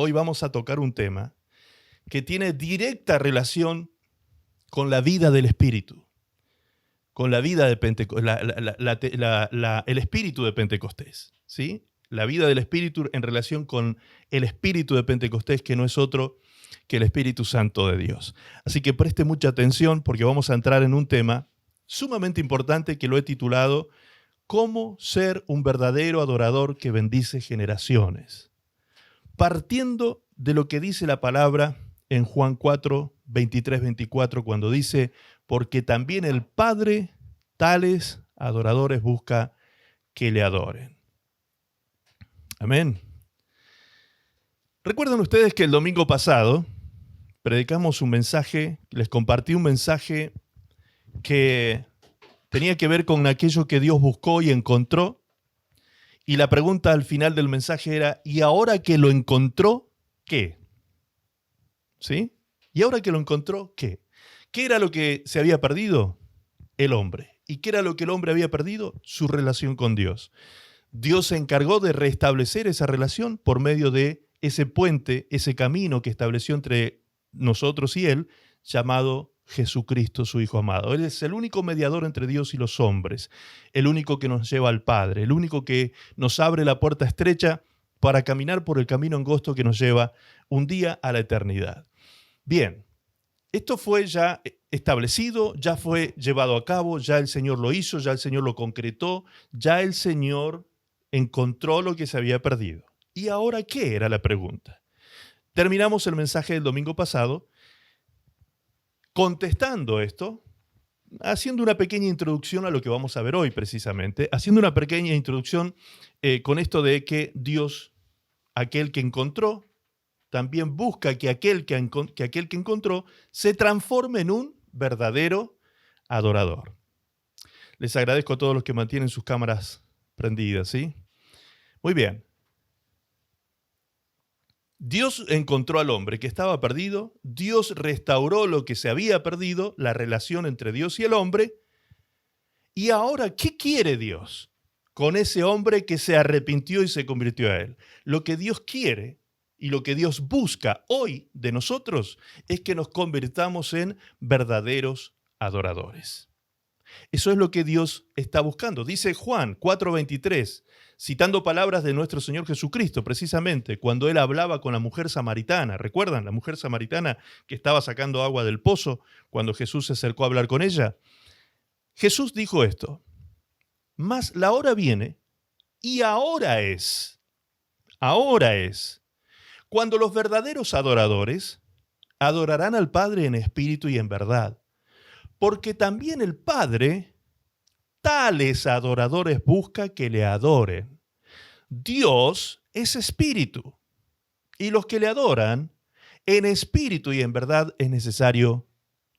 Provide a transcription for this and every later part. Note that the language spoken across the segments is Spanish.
hoy vamos a tocar un tema que tiene directa relación con la vida del Espíritu, con la vida de el Espíritu de Pentecostés, ¿sí? La vida del Espíritu en relación con el Espíritu de Pentecostés, que no es otro que el Espíritu Santo de Dios. Así que preste mucha atención porque vamos a entrar en un tema sumamente importante que lo he titulado ¿Cómo ser un verdadero adorador que bendice generaciones? Partiendo de lo que dice la palabra en Juan 4, 23, 24, cuando dice, porque también el Padre tales adoradores busca que le adoren. Amén. ¿Recuerdan ustedes que el domingo pasado predicamos un mensaje, les compartí un mensaje que tenía que ver con aquello que Dios buscó y encontró? Y la pregunta al final del mensaje era, ¿y ahora que lo encontró, qué? ¿Sí? ¿Y ahora que lo encontró, qué? ¿Qué era lo que se había perdido? El hombre. ¿Y qué era lo que el hombre había perdido? Su relación con Dios. Dios se encargó de restablecer esa relación por medio de ese puente, ese camino que estableció entre nosotros y Él, llamado Jesucristo, su Hijo amado. Él es el único mediador entre Dios y los hombres, el único que nos lleva al Padre, el único que nos abre la puerta estrecha para caminar por el camino angosto que nos lleva un día a la eternidad. Bien, esto fue ya establecido, ya fue llevado a cabo, ya el Señor lo hizo, ya el Señor lo concretó, ya el Señor encontró lo que se había perdido. ¿Y ahora qué era la pregunta? Terminamos el mensaje del domingo pasado contestando esto, haciendo una pequeña introducción a lo que vamos a ver hoy precisamente, haciendo una pequeña introducción con esto de que Dios, aquel que encontró, también busca que aquel que encontró se transforme en un verdadero adorador. Les agradezco a todos los que mantienen sus cámaras prendidas, ¿sí? Muy bien. Dios encontró al hombre que estaba perdido, Dios restauró lo que se había perdido, la relación entre Dios y el hombre, y ahora, ¿qué quiere Dios con ese hombre que se arrepintió y se convirtió a Él? Lo que Dios quiere y lo que Dios busca hoy de nosotros es que nos convirtamos en verdaderos adoradores. Eso es lo que Dios está buscando. Dice Juan 4:23, citando palabras de nuestro Señor Jesucristo, precisamente, cuando Él hablaba con la mujer samaritana. ¿Recuerdan? La mujer samaritana que estaba sacando agua del pozo cuando Jesús se acercó a hablar con ella. Jesús dijo esto, mas la hora viene y ahora es, cuando los verdaderos adoradores adorarán al Padre en espíritu y en verdad. Porque también el Padre, tales adoradores busca que le adoren. Dios es espíritu, y los que le adoran, en espíritu y en verdad es necesario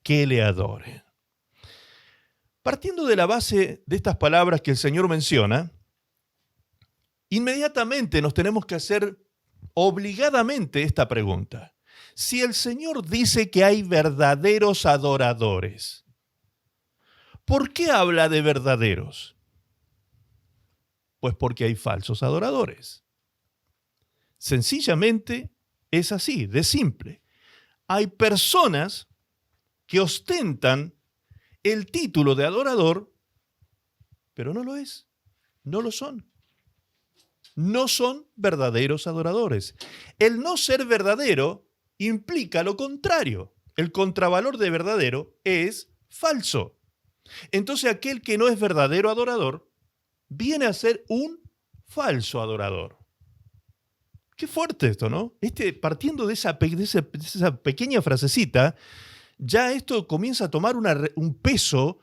que le adoren. Partiendo de la base de estas palabras que el Señor menciona, inmediatamente nos tenemos que hacer obligadamente esta pregunta. Si el Señor dice que hay verdaderos adoradores, ¿por qué habla de verdaderos? Pues porque hay falsos adoradores. Sencillamente es así, de simple. Hay personas que ostentan el título de adorador, pero no lo es, no lo son. No son verdaderos adoradores. El no ser verdadero implica lo contrario. El contravalor de verdadero es falso. Entonces aquel que no es verdadero adorador viene a ser un falso adorador. Qué fuerte esto, ¿no? Partiendo de esa pequeña frasecita, ya esto comienza a tomar un peso,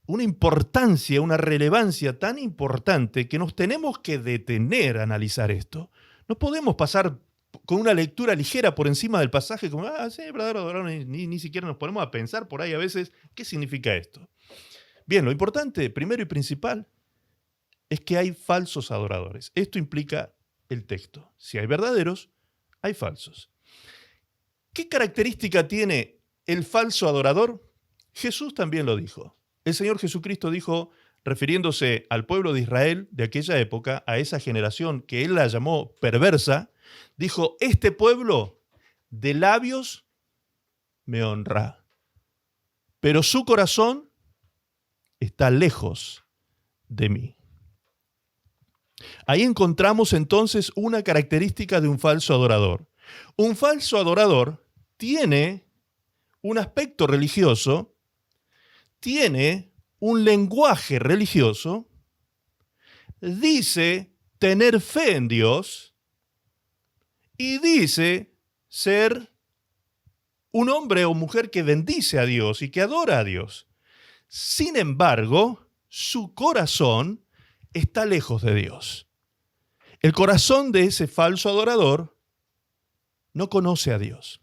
una importancia, una relevancia tan importante que nos tenemos que detener a analizar esto. No podemos pasar con una lectura ligera por encima del pasaje como, sí, verdadero adorador, ni siquiera nos ponemos a pensar por ahí a veces qué significa esto. Bien, lo importante, primero y principal, es que hay falsos adoradores. Esto implica el texto. Si hay verdaderos, hay falsos. ¿Qué característica tiene el falso adorador? Jesús también lo dijo. El Señor Jesucristo dijo, refiriéndose al pueblo de Israel de aquella época, a esa generación que Él la llamó perversa, Dijo, este pueblo de labios me honra, pero su corazón está lejos de mí. Ahí encontramos entonces una característica de un falso adorador. Un falso adorador tiene un aspecto religioso, tiene un lenguaje religioso, dice tener fe en Dios y dice ser un hombre o mujer que bendice a Dios y que adora a Dios. Sin embargo, su corazón está lejos de Dios. El corazón de ese falso adorador no conoce a Dios.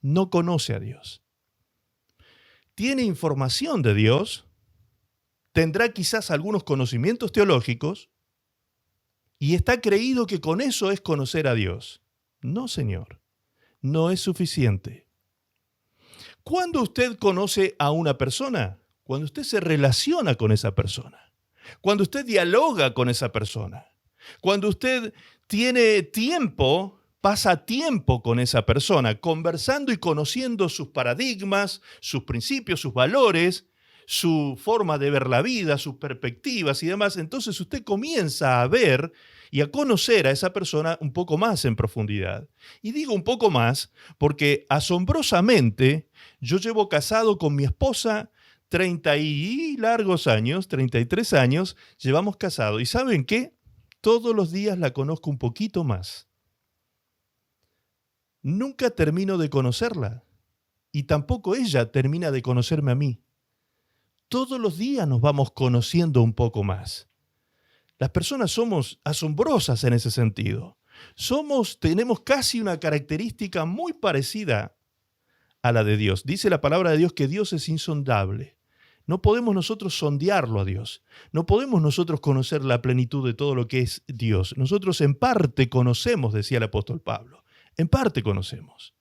No conoce a Dios. Tiene información de Dios, tendrá quizás algunos conocimientos teológicos y está creído que con eso es conocer a Dios. No, Señor, no es suficiente. ¿Cuándo usted conoce a una persona? Cuando usted se relaciona con esa persona, cuando usted dialoga con esa persona, cuando usted tiene tiempo, pasa tiempo con esa persona, conversando y conociendo sus paradigmas, sus principios, sus valores, su forma de ver la vida, sus perspectivas y demás. Entonces usted comienza a ver y a conocer a esa persona un poco más en profundidad. Y digo un poco más porque asombrosamente yo llevo casado con mi esposa 30 y largos años, 33 años, llevamos casados. ¿Y saben qué? Todos los días la conozco un poquito más. Nunca termino de conocerla y tampoco ella termina de conocerme a mí. Todos los días nos vamos conociendo un poco más. Las personas somos asombrosas en ese sentido. Tenemos casi una característica muy parecida a la de Dios. Dice la palabra de Dios que Dios es insondable. No podemos nosotros sondearlo a Dios. No podemos nosotros conocer la plenitud de todo lo que es Dios. Nosotros en parte conocemos, decía el apóstol Pablo. En parte conocemos.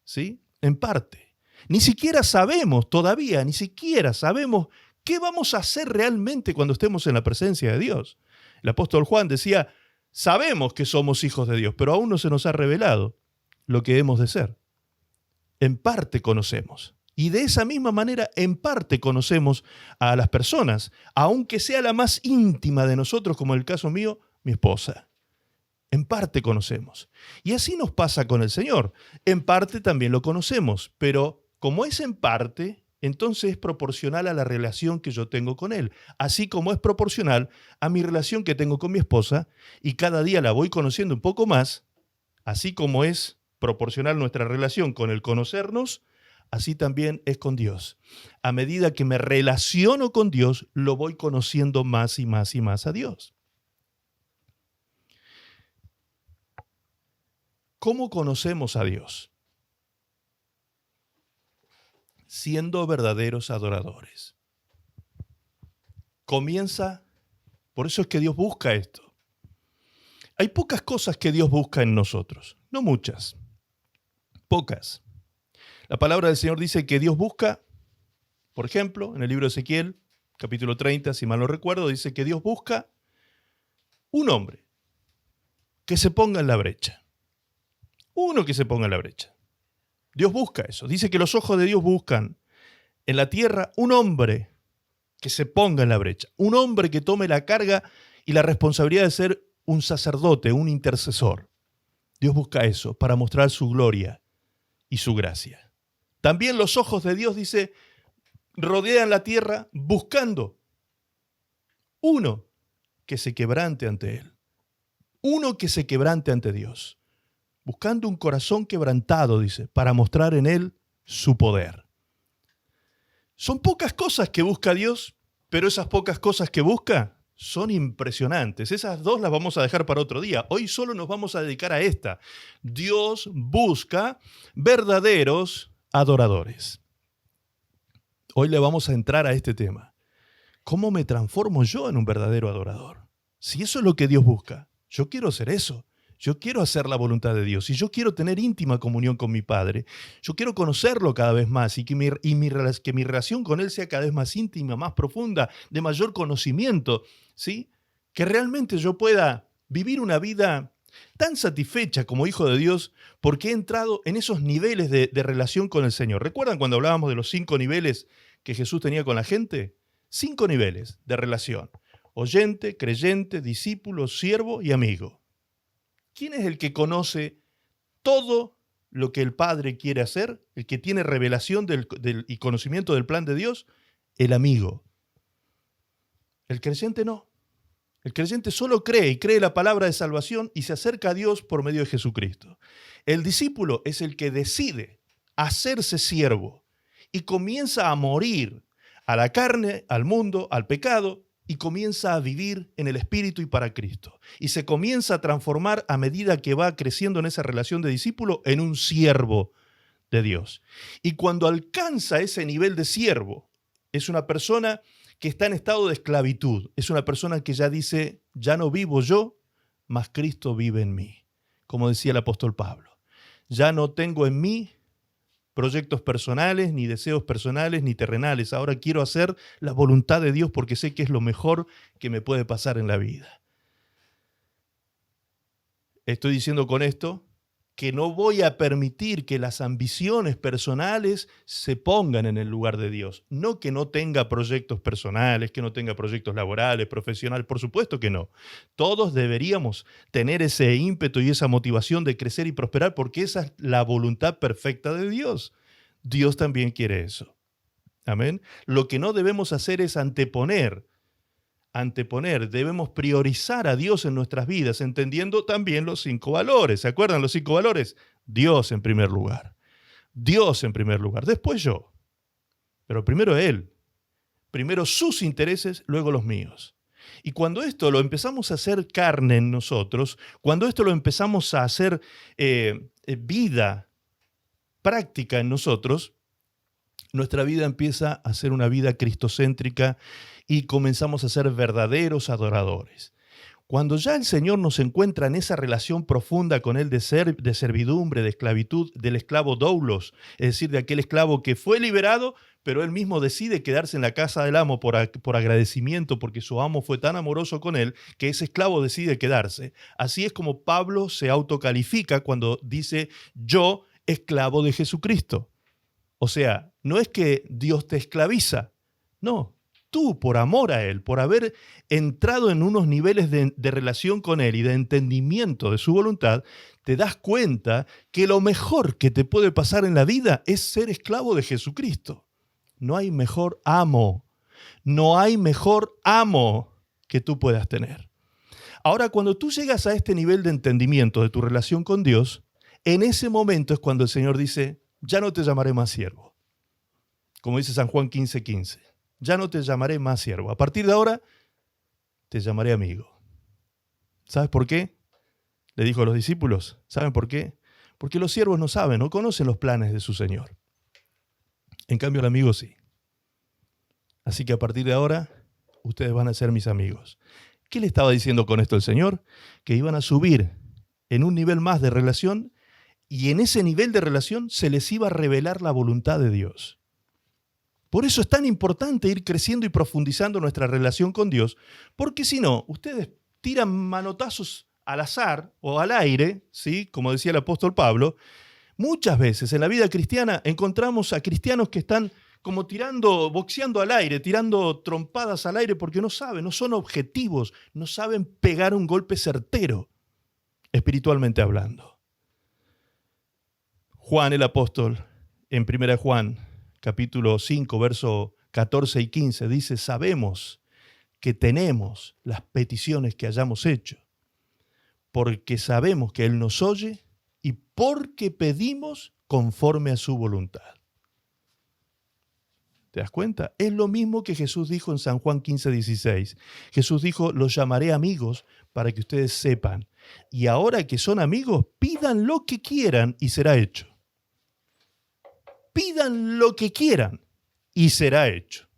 ¿Sí? En parte. Ni siquiera sabemos todavía, ni siquiera sabemos qué vamos a hacer realmente cuando estemos en la presencia de Dios. El apóstol Juan decía, sabemos que somos hijos de Dios, pero aún no se nos ha revelado lo que hemos de ser. En parte conocemos. Y de esa misma manera, en parte conocemos a las personas, aunque sea la más íntima de nosotros, como en el caso mío, mi esposa. En parte conocemos. Y así nos pasa con el Señor. En parte también lo conocemos, pero como es en parte, entonces es proporcional a la relación que yo tengo con Él, así como es proporcional a mi relación que tengo con mi esposa, y cada día la voy conociendo un poco más, así como es proporcional nuestra relación con el conocernos, así también es con Dios. A medida que me relaciono con Dios, lo voy conociendo más y más y más a Dios. ¿Cómo conocemos a Dios? Siendo verdaderos adoradores. Comienza, por eso es que Dios busca esto. Hay pocas cosas que Dios busca en nosotros, no muchas, pocas. La palabra del Señor dice que Dios busca, por ejemplo, en el libro de Ezequiel, capítulo 30, si mal no recuerdo, dice que Dios busca un hombre que se ponga en la brecha. Uno que se ponga en la brecha. Dios busca eso. Dice que los ojos de Dios buscan en la tierra un hombre que se ponga en la brecha. Un hombre que tome la carga y la responsabilidad de ser un sacerdote, un intercesor. Dios busca eso para mostrar su gloria y su gracia. También los ojos de Dios, dice, rodean la tierra buscando uno que se quebrante ante Él. Uno que se quebrante ante Dios. Buscando un corazón quebrantado, dice, para mostrar en Él su poder. Son pocas cosas que busca Dios, pero esas pocas cosas que busca son impresionantes. Esas dos las vamos a dejar para otro día. Hoy solo nos vamos a dedicar a esta. Dios busca verdaderos adoradores. Hoy le vamos a entrar a este tema. ¿Cómo me transformo yo en un verdadero adorador? Si eso es lo que Dios busca, yo quiero ser eso. Yo quiero hacer la voluntad de Dios y yo quiero tener íntima comunión con mi Padre. Yo quiero conocerlo cada vez más y que mi relación con Él sea cada vez más íntima, más profunda, de mayor conocimiento, ¿sí? Que realmente yo pueda vivir una vida tan satisfecha como hijo de Dios porque he entrado en esos niveles de relación con el Señor. ¿Recuerdan cuando hablábamos de los 5 niveles que Jesús tenía con la gente? 5 niveles de relación. Oyente, creyente, discípulo, siervo y amigo. ¿Quién es el que conoce todo lo que el Padre quiere hacer? El que tiene revelación y conocimiento del plan de Dios. El amigo. El creyente no. El creyente solo cree y cree la palabra de salvación y se acerca a Dios por medio de Jesucristo. El discípulo es el que decide hacerse siervo y comienza a morir a la carne, al mundo, al pecado, y comienza a vivir en el Espíritu y para Cristo. Y se comienza a transformar a medida que va creciendo en esa relación de discípulo en un siervo de Dios. Y cuando alcanza ese nivel de siervo, es una persona que está en estado de esclavitud. Es una persona que ya dice, ya no vivo yo, mas Cristo vive en mí. Como decía el apóstol Pablo. Ya no tengo en mí proyectos personales, ni deseos personales, ni terrenales. Ahora quiero hacer la voluntad de Dios porque sé que es lo mejor que me puede pasar en la vida. Estoy diciendo con esto que no voy a permitir que las ambiciones personales se pongan en el lugar de Dios. No que no tenga proyectos personales, que no tenga proyectos laborales, profesionales, por supuesto que no. Todos deberíamos tener ese ímpetu y esa motivación de crecer y prosperar porque esa es la voluntad perfecta de Dios. Dios también quiere eso. Amén. Lo que no debemos hacer es anteponer, debemos priorizar a Dios en nuestras vidas, entendiendo también los 5 valores. ¿Se acuerdan los 5 valores? Dios en primer lugar. Dios en primer lugar. Después yo. Pero primero Él. Primero sus intereses, luego los míos. Y cuando esto lo empezamos a hacer carne en nosotros, cuando esto lo empezamos a hacer vida práctica en nosotros, nuestra vida empieza a ser una vida cristocéntrica y comenzamos a ser verdaderos adoradores. Cuando ya el Señor nos encuentra en esa relación profunda con Él de servidumbre, de esclavitud, del esclavo doulos, es decir, de aquel esclavo que fue liberado, pero él mismo decide quedarse en la casa del amo por agradecimiento, porque su amo fue tan amoroso con él, que ese esclavo decide quedarse. Así es como Pablo se autocalifica cuando dice, yo, esclavo de Jesucristo. O sea, no es que Dios te esclaviza, no. Tú, por amor a Él, por haber entrado en unos niveles de relación con Él y de entendimiento de su voluntad, te das cuenta que lo mejor que te puede pasar en la vida es ser esclavo de Jesucristo. No hay mejor amo, que tú puedas tener. Ahora, cuando tú llegas a este nivel de entendimiento de tu relación con Dios, en ese momento es cuando el Señor dice, ya no te llamaré más siervo. Como dice San Juan 15:15. Ya no te llamaré más siervo. A partir de ahora, te llamaré amigo. ¿Sabes por qué? Le dijo a los discípulos. ¿Saben por qué? Porque los siervos no saben, no conocen los planes de su Señor. En cambio, el amigo sí. Así que a partir de ahora, ustedes van a ser mis amigos. ¿Qué le estaba diciendo con esto el Señor? Que iban a subir en un nivel más de relación y en ese nivel de relación se les iba a revelar la voluntad de Dios. Por eso es tan importante ir creciendo y profundizando nuestra relación con Dios, porque si no, ustedes tiran manotazos al azar o al aire, ¿sí? Como decía el apóstol Pablo. Muchas veces en la vida cristiana encontramos a cristianos que están como boxeando al aire, tirando trompadas al aire porque no saben, no son objetivos, no saben pegar un golpe certero, espiritualmente hablando. Juan el apóstol, en 1 Juan, capítulo 5, verso 14 y 15, dice, sabemos que tenemos las peticiones que hayamos hecho, porque sabemos que Él nos oye y porque pedimos conforme a su voluntad. ¿Te das cuenta? Es lo mismo que Jesús dijo en San Juan 15:16. Jesús dijo, los llamaré amigos para que ustedes sepan. Y ahora que son amigos, pidan lo que quieran y será hecho. Pidan lo que quieran y será hecho.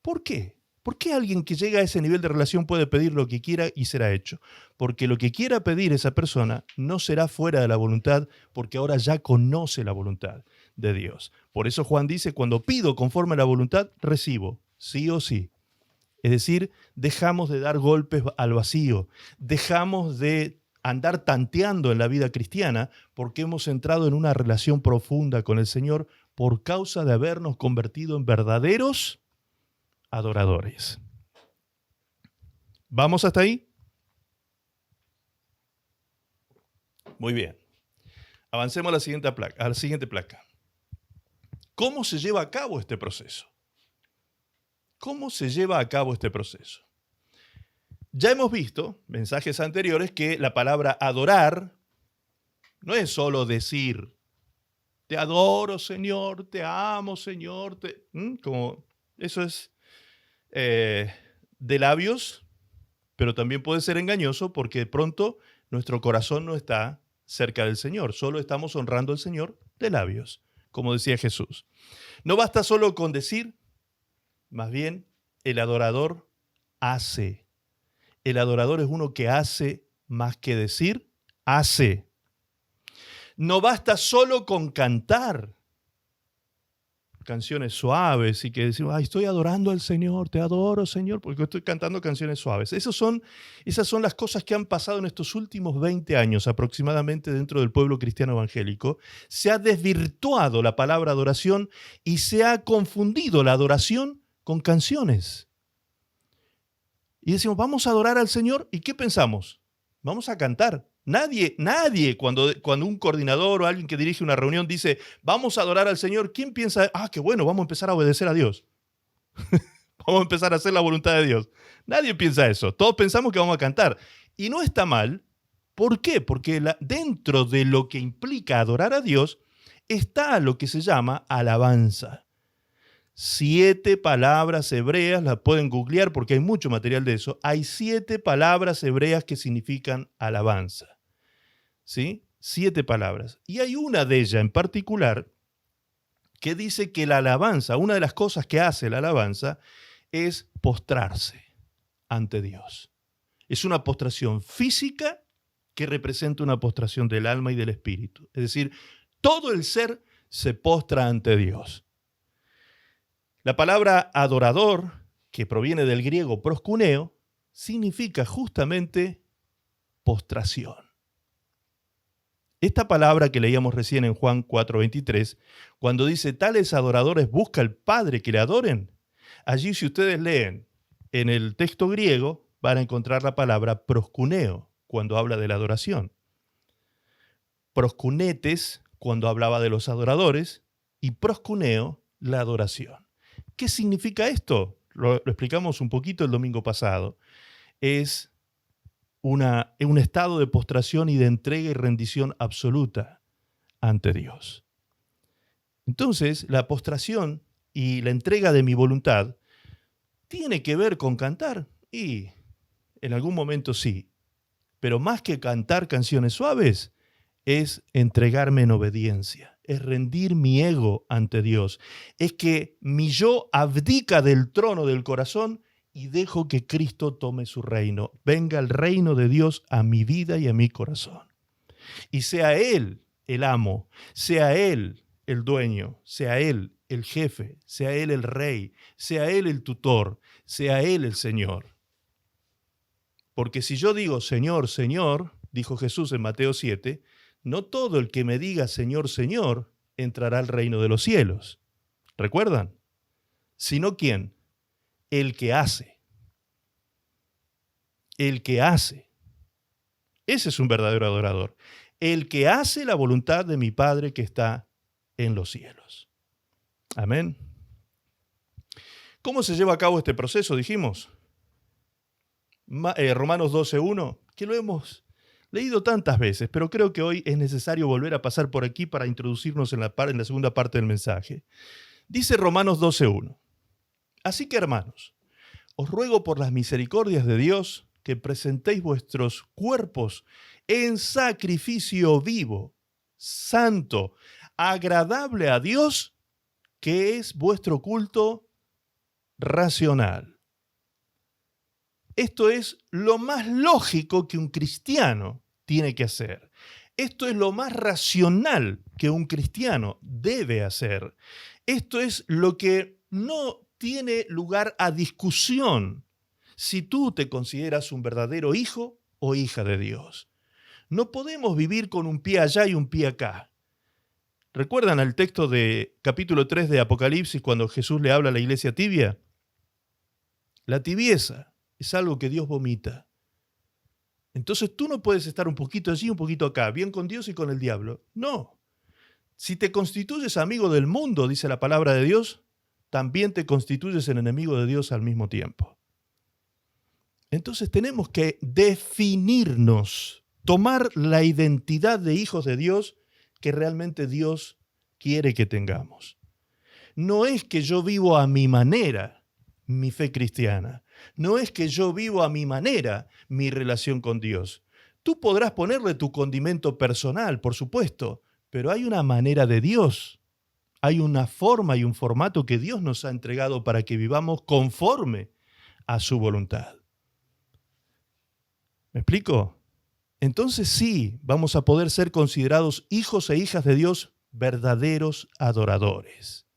¿Por qué? ¿Por qué alguien que llega a ese nivel de relación puede pedir lo que quiera y será hecho? Porque lo que quiera pedir esa persona no será fuera de la voluntad, porque ahora ya conoce la voluntad de Dios. Por eso Juan dice, cuando pido conforme a la voluntad, recibo, sí o sí. Es decir, dejamos de dar golpes al vacío, dejamos de andar tanteando en la vida cristiana porque hemos entrado en una relación profunda con el Señor por causa de habernos convertido en verdaderos adoradores. ¿Vamos hasta ahí? Muy bien. Avancemos a la siguiente placa. ¿Cómo se lleva a cabo este proceso? ¿Cómo se lleva a cabo este proceso? Ya hemos visto, mensajes anteriores, que la palabra adorar no es solo decir, te adoro, Señor, te amo, Señor, como eso es de labios, pero también puede ser engañoso porque de pronto nuestro corazón no está cerca del Señor, solo estamos honrando al Señor de labios, como decía Jesús. No basta solo con decir, más bien el adorador hace. El adorador es uno que hace más que decir, hace. No basta solo con cantar canciones suaves y que decimos, ay, estoy adorando al Señor, te adoro, Señor, porque estoy cantando canciones suaves. Esas son las cosas que han pasado en estos últimos 20 años aproximadamente dentro del pueblo cristiano evangélico. Se ha desvirtuado la palabra adoración y se ha confundido la adoración con canciones. Y decimos, vamos a adorar al Señor, ¿y qué pensamos? Vamos a cantar. Nadie, cuando un coordinador o alguien que dirige una reunión dice, vamos a adorar al Señor, ¿quién piensa, qué bueno, vamos a empezar a obedecer a Dios? Vamos a empezar a hacer la voluntad de Dios. Nadie piensa eso. Todos pensamos que vamos a cantar. Y no está mal. ¿Por qué? Porque dentro de lo que implica adorar a Dios está lo que se llama alabanza. 7 palabras hebreas, las pueden googlear porque hay mucho material de eso. Hay 7 palabras hebreas que significan alabanza. ¿Sí? 7 palabras. Y hay una de ellas en particular que dice que la alabanza, una de las cosas que hace la alabanza es postrarse ante Dios. Es una postración física que representa una postración del alma y del espíritu. Es decir, todo el ser se postra ante Dios. La palabra adorador, que proviene del griego proskuneo, significa justamente postración. Esta palabra que leíamos recién en Juan 4:23, cuando dice, tales adoradores busca al Padre que le adoren, allí si ustedes leen en el texto griego, van a encontrar la palabra proskuneo, cuando habla de la adoración. Proskunetes, cuando hablaba de los adoradores, y proskuneo, la adoración. ¿Qué significa esto? Lo explicamos un poquito el domingo pasado. Es un estado de postración y de entrega y rendición absoluta ante Dios. Entonces, la postración y la entrega de mi voluntad tiene que ver con cantar. Y en algún momento sí. Pero más que cantar canciones suaves, es entregarme en obediencia. Es rendir mi ego ante Dios. Es que mi yo abdica del trono del corazón y dejo que Cristo tome su reino. Venga el reino de Dios a mi vida y a mi corazón. Y sea Él el amo, sea Él el dueño, sea Él el jefe, sea Él el rey, sea Él el tutor, sea Él el Señor. Porque si yo digo Señor, Señor, dijo Jesús en Mateo 7, no todo el que me diga Señor, Señor, entrará al reino de los cielos. ¿Recuerdan? Sino ¿quién? El que hace. El que hace. Ese es un verdadero adorador. El que hace la voluntad de mi Padre que está en los cielos. Amén. ¿Cómo se lleva a cabo este proceso? Dijimos. Romanos 12:1, que lo hemos leído tantas veces, pero creo que hoy es necesario volver a pasar por aquí para introducirnos en la segunda parte del mensaje. Dice Romanos 12:1, así que hermanos, os ruego por las misericordias de Dios que presentéis vuestros cuerpos en sacrificio vivo, santo, agradable a Dios, que es vuestro culto racional. Esto es lo más lógico que un cristiano tiene que hacer. Esto es lo más racional que un cristiano debe hacer. Esto es lo que no tiene lugar a discusión si tú te consideras un verdadero hijo o hija de Dios. No podemos vivir con un pie allá y un pie acá. ¿Recuerdan el texto de capítulo 3 de Apocalipsis cuando Jesús le habla a la iglesia tibia? La tibieza es algo que Dios vomita. Entonces tú no puedes estar un poquito allí, un poquito acá, bien con Dios y con el diablo. No. Si te constituyes amigo del mundo, dice la palabra de Dios, también te constituyes en enemigo de Dios al mismo tiempo. Entonces tenemos que definirnos, tomar la identidad de hijos de Dios que realmente Dios quiere que tengamos. No es que yo vivo a mi manera mi fe cristiana. No es que yo vivo a mi manera mi relación con Dios. Tú podrás ponerle tu condimento personal, por supuesto, pero hay una manera de Dios. Hay una forma y un formato que Dios nos ha entregado para que vivamos conforme a su voluntad. ¿Me explico? Entonces sí, vamos a poder ser considerados hijos e hijas de Dios verdaderos adoradores.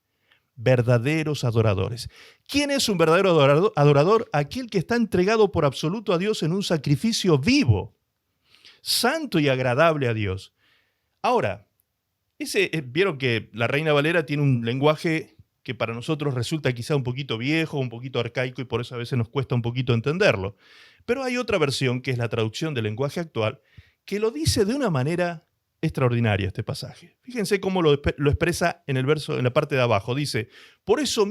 Verdaderos adoradores. ¿Quién es un verdadero adorador? Aquel que está entregado por absoluto a Dios en un sacrificio vivo, santo y agradable a Dios. Ahora, vieron que la Reina Valera tiene un lenguaje que para nosotros resulta quizá un poquito viejo, un poquito arcaico y por eso a veces nos cuesta un poquito entenderlo. Pero hay otra versión, que es la traducción del lenguaje actual, que lo dice de una manera extraordinaria este pasaje. Fíjense cómo lo expresa en el verso, en la parte de abajo. Dice, por eso,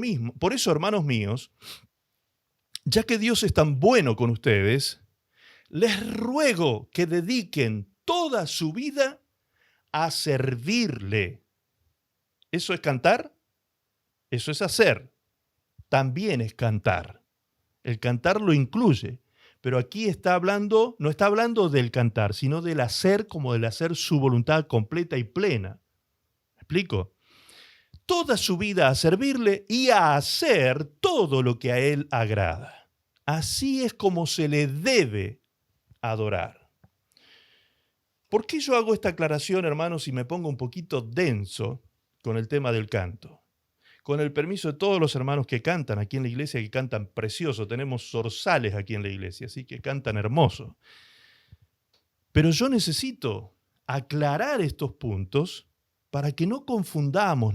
hermanos míos, ya que Dios es tan bueno con ustedes, les ruego que dediquen toda su vida a servirle. ¿Eso es cantar? Eso es hacer. También es cantar. El cantar lo incluye. Pero aquí no está hablando del cantar, sino del hacer, como del hacer su voluntad completa y plena. ¿Me explico? Toda su vida a servirle y a hacer todo lo que a él agrada. Así es como se le debe adorar. ¿Por qué yo hago esta aclaración, hermanos, y me pongo un poquito denso con el tema del canto? Con el permiso de todos los hermanos que cantan aquí en la iglesia, que cantan precioso, tenemos zorzales aquí en la iglesia, así que cantan hermoso. Pero yo necesito aclarar estos puntos para que no nos confundamos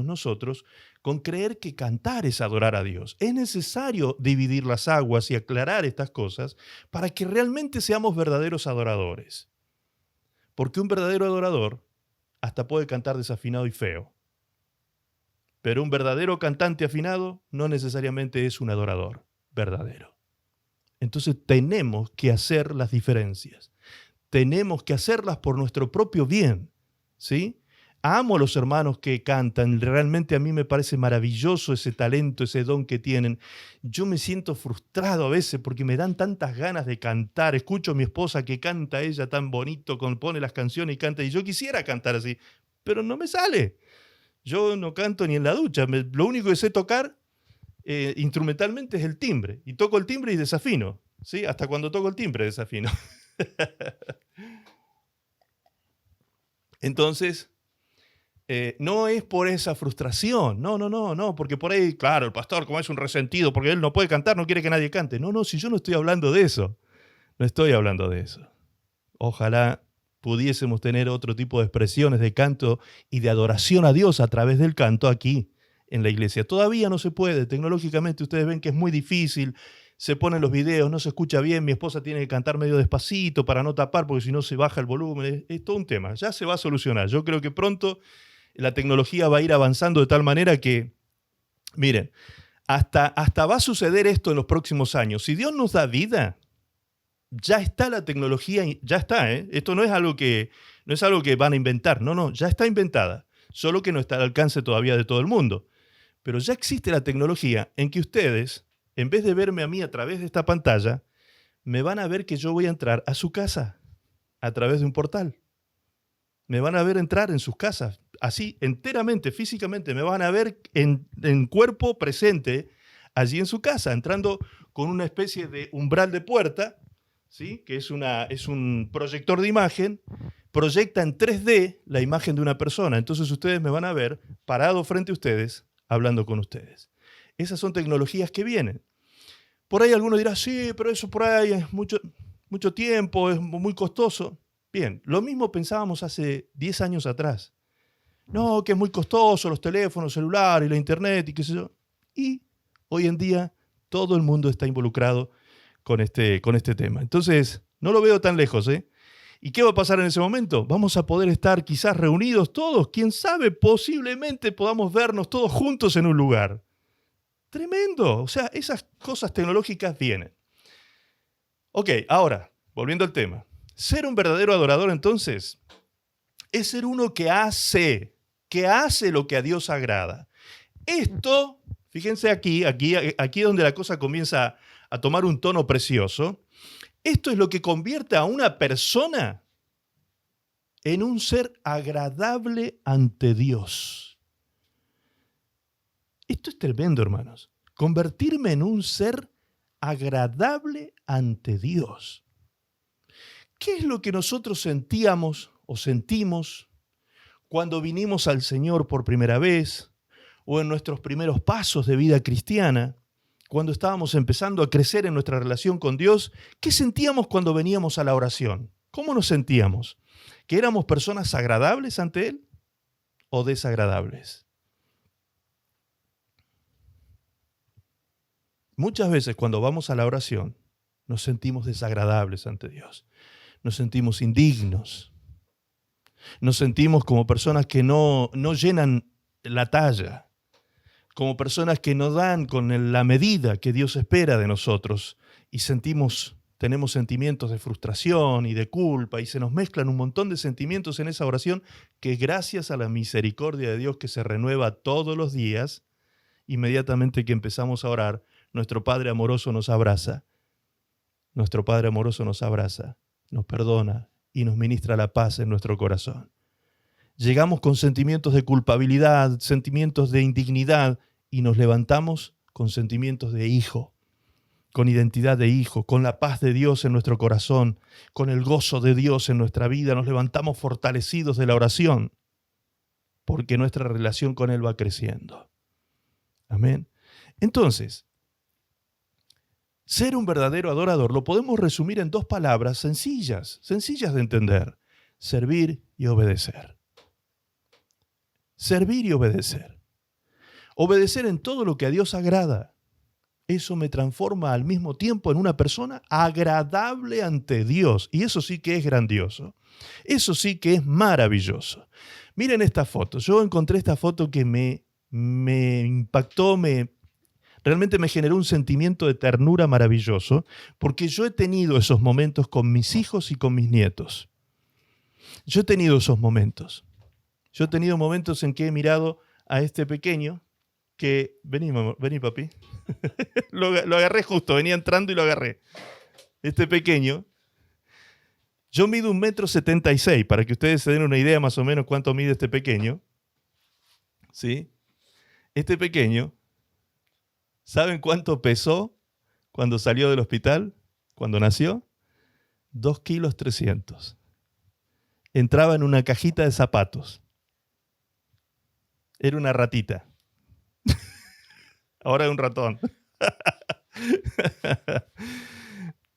nosotros con creer que cantar es adorar a Dios. Es necesario dividir las aguas y aclarar estas cosas para que realmente seamos verdaderos adoradores. Porque un verdadero adorador hasta puede cantar desafinado y feo. Pero un verdadero cantante afinado no necesariamente es un adorador verdadero. Entonces tenemos que hacer las diferencias. Tenemos que hacerlas por nuestro propio bien, ¿sí? Amo a los hermanos que cantan. Realmente a mí me parece maravilloso ese talento, ese don que tienen. Yo me siento frustrado a veces porque me dan tantas ganas de cantar. Escucho a mi esposa que canta ella tan bonito, compone las canciones y canta. Y yo quisiera cantar así, pero no me sale. Yo no canto ni en la ducha. Lo único que sé tocar instrumentalmente es el timbre. Y toco el timbre y desafino. ¿Sí? Hasta cuando toco el timbre desafino. Entonces, no es por esa frustración. No. Porque por ahí, claro, el pastor, como es un resentido, porque él no puede cantar, no quiere que nadie cante. No, si yo no estoy hablando de eso. No estoy hablando de eso. Ojalá pudiésemos tener otro tipo de expresiones de canto y de adoración a Dios a través del canto aquí en la iglesia. Todavía no se puede, tecnológicamente ustedes ven que es muy difícil, se ponen los videos, no se escucha bien, mi esposa tiene que cantar medio despacito para no tapar porque si no se baja el volumen, es todo un tema, ya se va a solucionar. Yo creo que pronto la tecnología va a ir avanzando de tal manera que, miren, hasta va a suceder esto en los próximos años. Si Dios nos da vida, ya está la tecnología, ya está, ¿eh? Esto no es algo que van a inventar, no, ya está inventada, solo que no está al alcance todavía de todo el mundo. Pero ya existe la tecnología en que ustedes, en vez de verme a mí a través de esta pantalla, me van a ver que yo voy a entrar a su casa a través de un portal. Me van a ver entrar en sus casas, así, enteramente, físicamente, me van a ver en cuerpo presente allí en su casa, entrando con una especie de umbral de puerta, ¿sí? Que es un proyector de imagen, proyecta en 3D la imagen de una persona. Entonces ustedes me van a ver parado frente a ustedes, hablando con ustedes. Esas son tecnologías que vienen. Por ahí alguno dirá, sí, pero eso por ahí es mucho tiempo, es muy costoso. Bien, lo mismo pensábamos hace 10 años atrás. No, que es muy costoso los teléfonos celulares, la internet y qué sé yo. Y hoy en día todo el mundo está involucrado con este tema. Entonces, no lo veo tan lejos, ¿eh? ¿Y qué va a pasar en ese momento? Vamos a poder estar quizás reunidos todos, quién sabe, posiblemente podamos vernos todos juntos en un lugar. Tremendo, o sea, esas cosas tecnológicas vienen. Ok, ahora, volviendo al tema. Ser un verdadero adorador, entonces, es ser uno que hace lo que a Dios agrada. Esto, fíjense aquí donde la cosa comienza a tomar un tono precioso. Esto es lo que convierte a una persona en un ser agradable ante Dios. Esto es tremendo, hermanos. Convertirme en un ser agradable ante Dios. ¿Qué es lo que nosotros sentíamos o sentimos cuando vinimos al Señor por primera vez o en nuestros primeros pasos de vida cristiana? Cuando estábamos empezando a crecer en nuestra relación con Dios, ¿qué sentíamos cuando veníamos a la oración? ¿Cómo nos sentíamos? ¿Que éramos personas agradables ante Él o desagradables? Muchas veces cuando vamos a la oración nos sentimos desagradables ante Dios. Nos sentimos indignos. Nos sentimos como personas que no llenan la talla. Como personas que no dan con la medida que Dios espera de nosotros y tenemos sentimientos de frustración y de culpa y se nos mezclan un montón de sentimientos en esa oración que gracias a la misericordia de Dios que se renueva todos los días, inmediatamente que empezamos a orar, nuestro Padre amoroso nos abraza. Nuestro Padre amoroso nos abraza, nos perdona y nos ministra la paz en nuestro corazón. Llegamos con sentimientos de culpabilidad, sentimientos de indignidad y nos levantamos con sentimientos de hijo, con identidad de hijo, con la paz de Dios en nuestro corazón, con el gozo de Dios en nuestra vida. Nos levantamos fortalecidos de la oración porque nuestra relación con Él va creciendo. Amén. Entonces, ser un verdadero adorador lo podemos resumir en dos palabras sencillas de entender: servir y obedecer. Servir y obedecer. Obedecer en todo lo que a Dios agrada. Eso me transforma al mismo tiempo en una persona agradable ante Dios. Y eso sí que es grandioso. Eso sí que es maravilloso. Miren esta foto. Yo encontré esta foto que me impactó, realmente me generó un sentimiento de ternura maravilloso, porque yo he tenido esos momentos con mis hijos y con mis nietos. Yo he tenido esos momentos. Yo he tenido momentos en que he mirado a este pequeño que... Vení papi. Lo agarré justo, venía entrando y lo agarré. Este pequeño. Yo mido 1,76 m, para que ustedes se den una idea más o menos cuánto mide este pequeño. ¿Sí? Este pequeño, ¿saben cuánto pesó cuando salió del hospital? Cuando nació. 2,3 kg. Entraba en una cajita de zapatos. Era una ratita. Ahora es un ratón.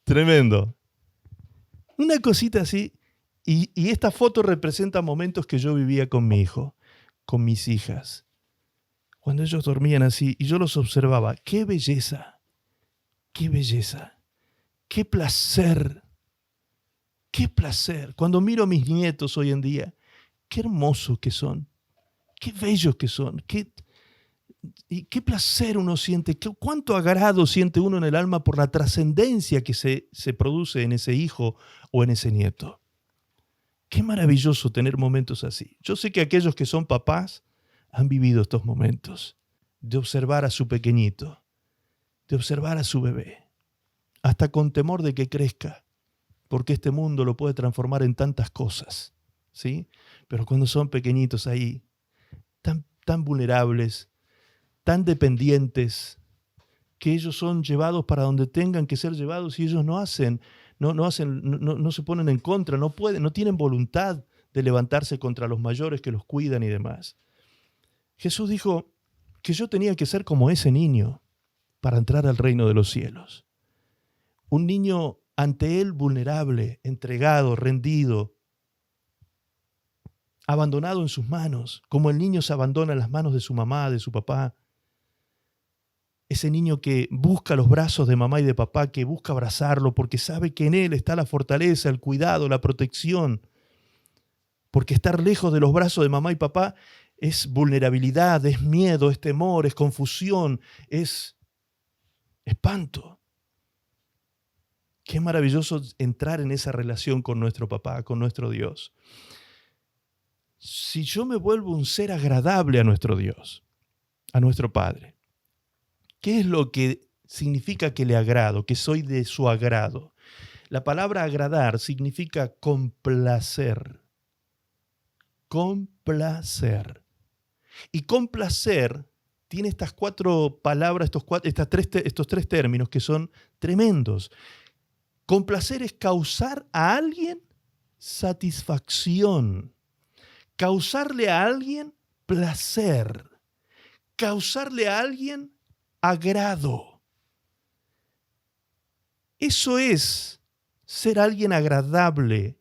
Tremendo. Una cosita así. Y esta foto representa momentos que yo vivía con mi hijo, con mis hijas. Cuando ellos dormían así y yo los observaba. ¡Qué belleza! ¡Qué belleza! ¡Qué placer! ¡Qué placer! Cuando miro a mis nietos hoy en día, qué hermosos que son. Qué bellos que son. Y qué placer uno siente, cuánto agrado siente uno en el alma por la trascendencia que se produce en ese hijo o en ese nieto. Qué maravilloso tener momentos así. Yo sé que aquellos que son papás han vivido estos momentos de observar a su pequeñito, de observar a su bebé, hasta con temor de que crezca, porque este mundo lo puede transformar en tantas cosas, ¿sí? Pero cuando son pequeñitos ahí, tan vulnerables, tan dependientes, que ellos son llevados para donde tengan que ser llevados y ellos no se ponen en contra, no pueden, no tienen voluntad de levantarse contra los mayores que los cuidan y demás. Jesús dijo, que yo tenía que ser como ese niño para entrar al reino de los cielos. Un niño ante Él vulnerable, entregado, rendido, abandonado en sus manos, como el niño se abandona en las manos de su mamá, de su papá. Ese niño que busca los brazos de mamá y de papá, que busca abrazarlo porque sabe que en él está la fortaleza, el cuidado, la protección. Porque estar lejos de los brazos de mamá y papá es vulnerabilidad, es miedo, es temor, es confusión, es espanto. Qué maravilloso entrar en esa relación con nuestro papá, con nuestro Dios. Si yo me vuelvo un ser agradable a nuestro Dios, a nuestro Padre, ¿qué es lo que significa que le agrado, que soy de su agrado? La palabra agradar significa complacer. Complacer. Y complacer tiene estas cuatro palabras, estos tres términos que son tremendos. Complacer es causar a alguien satisfacción, causarle a alguien placer, causarle a alguien agrado. Eso es ser alguien agradable,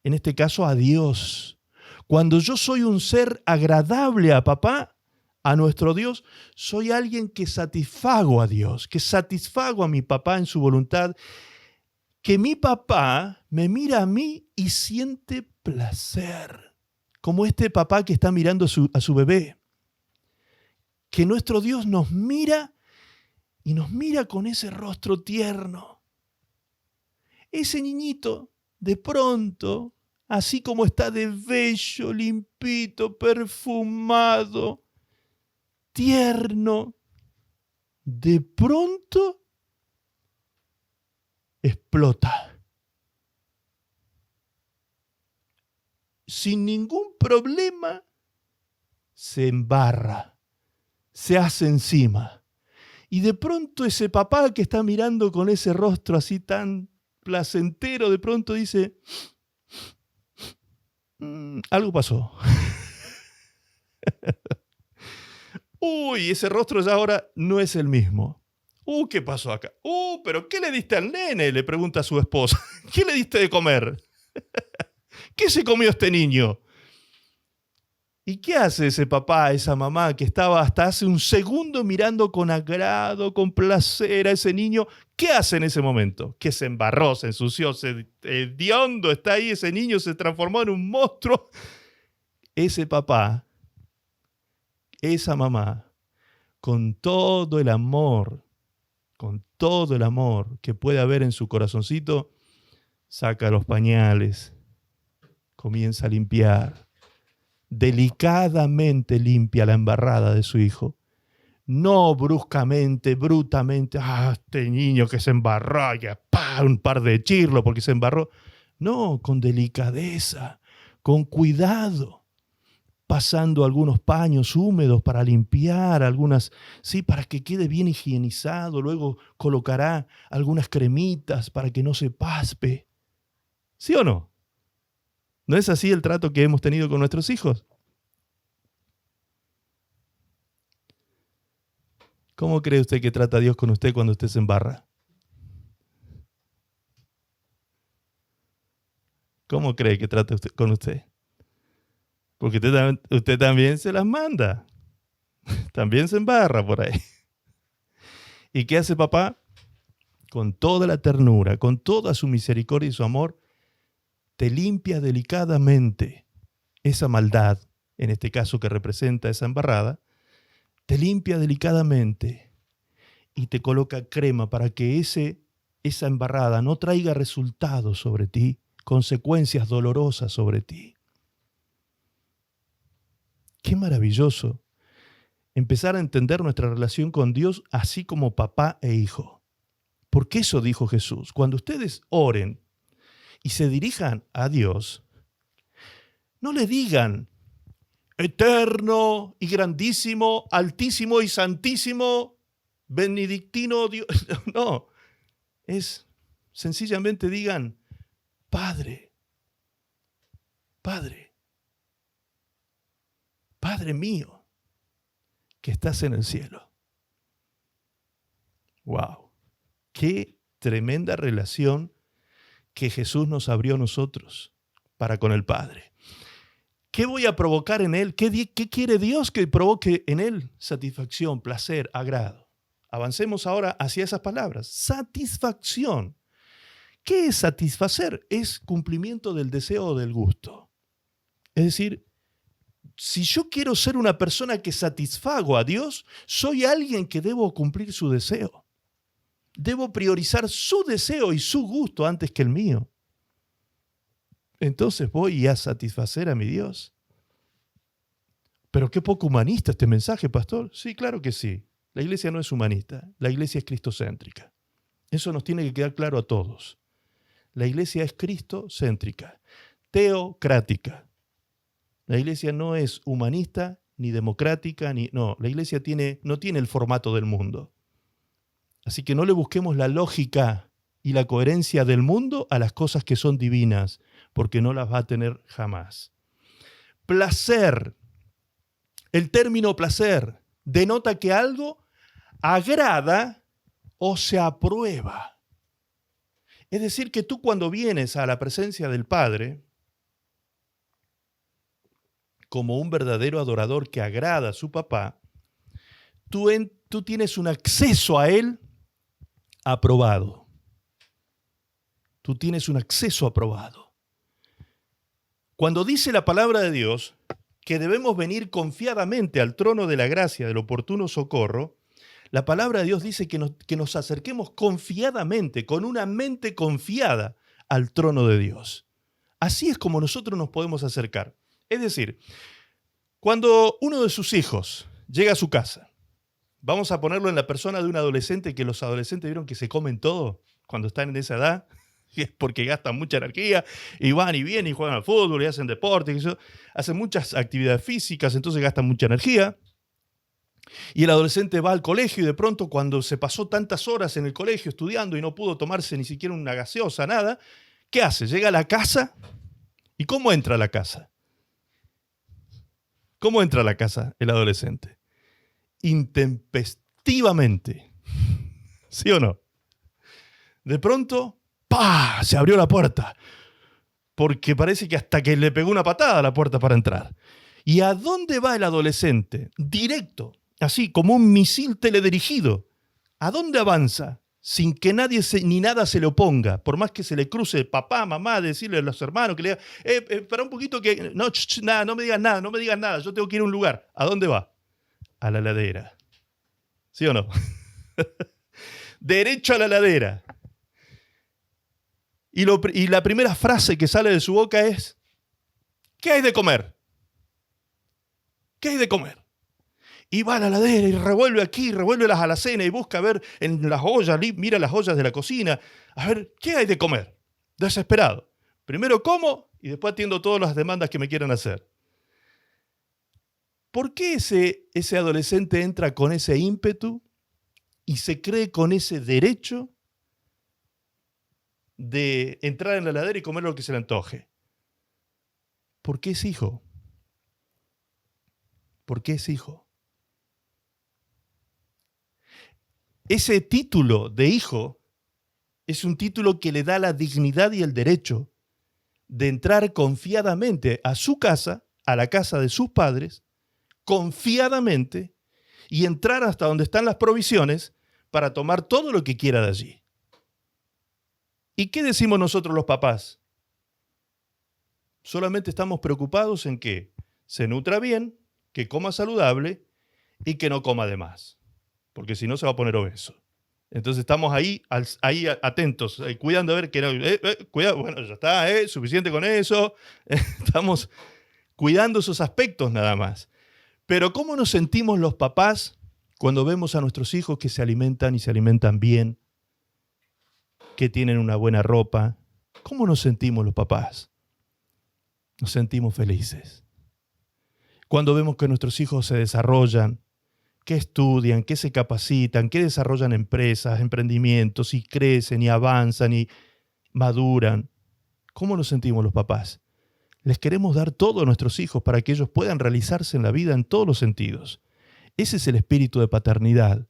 en este caso a Dios. Cuando yo soy un ser agradable a papá, a nuestro Dios, soy alguien que satisfago a Dios, que satisfago a mi papá en su voluntad, que mi papá me mira a mí y siente placer, como este papá que está mirando a su bebé. Que nuestro Dios nos mira y nos mira con ese rostro tierno. Ese niñito, de pronto, así como está de bello, limpito, perfumado, tierno, de pronto explota. Sin ningún problema, se embarra, se hace encima. Y de pronto ese papá que está mirando con ese rostro así tan placentero, de pronto dice, algo pasó. Uy, ese rostro ya ahora no es el mismo. ¿Qué pasó acá? ¿Pero qué le diste al nene? Le pregunta a su esposa. ¿Qué le diste de comer? ¿Qué se comió este niño? ¿Y qué hace ese papá, esa mamá que estaba hasta hace un segundo mirando con agrado, con placer a ese niño? ¿Qué hace en ese momento? Que se embarró, se ensució, se hediondo está ahí, ese niño se transformó en un monstruo. Ese papá, esa mamá, con todo el amor que puede haber en su corazoncito, saca los pañales, comienza a limpiar, delicadamente limpia la embarrada de su hijo. No bruscamente, brutamente, este niño que se embarró, ya, un par de chirlos porque se embarró. No, con delicadeza, con cuidado, pasando algunos paños húmedos para limpiar, para que quede bien higienizado. Luego colocará algunas cremitas para que no se paspe. ¿Sí o no? ¿No es así el trato que hemos tenido con nuestros hijos? ¿Cómo cree usted que trata Dios con usted cuando usted se embarra? ¿Cómo cree que trata usted con usted? Porque usted también se las manda. También se embarra por ahí. ¿Y qué hace papá? Con toda la ternura, con toda su misericordia y su amor, te limpia delicadamente esa maldad, en este caso que representa esa embarrada, te limpia delicadamente y te coloca crema para que esa embarrada no traiga resultados sobre ti, consecuencias dolorosas sobre ti. Qué maravilloso empezar a entender nuestra relación con Dios así como papá e hijo. Porque eso dijo Jesús. Cuando ustedes oren y se dirijan a Dios, no le digan eterno y grandísimo, altísimo y santísimo, benedictino Dios. No, es sencillamente digan, Padre, Padre, Padre mío, que estás en el cielo. ¡Wow! ¡Qué tremenda relación que Jesús nos abrió a nosotros para con el Padre! ¿Qué voy a provocar en Él? ¿Qué quiere Dios que provoque en Él? Satisfacción, placer, agrado. Avancemos ahora hacia esas palabras. Satisfacción. ¿Qué es satisfacer? Es cumplimiento del deseo o del gusto. Es decir, si yo quiero ser una persona que satisfago a Dios, soy alguien que debo cumplir su deseo. Debo priorizar su deseo y su gusto antes que el mío. Entonces voy a satisfacer a mi Dios. Pero qué poco humanista este mensaje, pastor. Sí, claro que sí. La iglesia no es humanista, la iglesia es cristocéntrica. Eso nos tiene que quedar claro a todos. La iglesia es cristocéntrica, teocrática. La iglesia no es humanista, ni democrática, no. La iglesia no tiene el formato del mundo. Así que no le busquemos la lógica y la coherencia del mundo a las cosas que son divinas, porque no las va a tener jamás. Placer. El término placer denota que algo agrada o se aprueba. Es decir, que tú cuando vienes a la presencia del Padre, como un verdadero adorador que agrada a su papá, tú tienes un acceso a Él aprobado. Tú tienes un acceso aprobado. Cuando dice la palabra de Dios que debemos venir confiadamente al trono de la gracia del oportuno socorro, la palabra de Dios dice que nos acerquemos confiadamente, con una mente confiada al trono de Dios. Así es como nosotros nos podemos acercar. Es decir, cuando uno de sus hijos llega a su casa, vamos a ponerlo en la persona de un adolescente, que los adolescentes vieron que se comen todo cuando están en esa edad, es porque gastan mucha energía y van y vienen y juegan al fútbol y hacen deporte, hacen muchas actividades físicas, entonces gastan mucha energía. Y el adolescente va al colegio y de pronto cuando se pasó tantas horas en el colegio estudiando y no pudo tomarse ni siquiera una gaseosa, nada, ¿qué hace? Llega a la casa. ¿Y cómo entra a la casa? ¿Cómo entra a la casa el adolescente? Intempestivamente. ¿Sí o no? De pronto, ¡pah!, se abrió la puerta. Porque parece que hasta que le pegó una patada a la puerta para entrar. ¿Y a dónde va el adolescente? Directo, así como un misil teledirigido. ¿A dónde avanza? Sin que nadie ni nada se le oponga. Por más que se le cruce papá, mamá, decirle a los hermanos que le digan, espera un poquito que... No, nada, no me digas nada, yo tengo que ir a un lugar. ¿A dónde va? A la ladera. ¿Sí o no? Derecho a la ladera. Y la primera frase que sale de su boca es, ¿qué hay de comer? ¿Qué hay de comer? Y va a la heladera y revuelve aquí, revuelve las alacenas y busca ver en las ollas, mira las ollas de la cocina, a ver, ¿qué hay de comer? Desesperado. Primero como y después atiendo todas las demandas que me quieran hacer. ¿Por qué ese adolescente entra con ese ímpetu y se cree con ese derecho de entrar en la heladera y comer lo que se le antoje? Porque es hijo. Porque es hijo. Ese título de hijo es un título que le da la dignidad y el derecho de entrar confiadamente a su casa, a la casa de sus padres, confiadamente, y entrar hasta donde están las provisiones para tomar todo lo que quiera de allí. ¿Y qué decimos nosotros los papás? Solamente estamos preocupados en que se nutra bien, que coma saludable y que no coma de más, porque si no se va a poner obeso. Entonces estamos ahí atentos, cuidando a ver que no, cuidado, bueno, ya está, suficiente con eso. Estamos cuidando esos aspectos nada más. Pero ¿cómo nos sentimos los papás cuando vemos a nuestros hijos que se alimentan y se alimentan bien, que tienen una buena ropa? ¿Cómo nos sentimos los papás? Nos sentimos felices. Cuando vemos que nuestros hijos se desarrollan, que estudian, que se capacitan, que desarrollan empresas, emprendimientos y crecen y avanzan y maduran. ¿Cómo nos sentimos los papás? Les queremos dar todo a nuestros hijos para que ellos puedan realizarse en la vida en todos los sentidos. Ese es el espíritu de paternidad.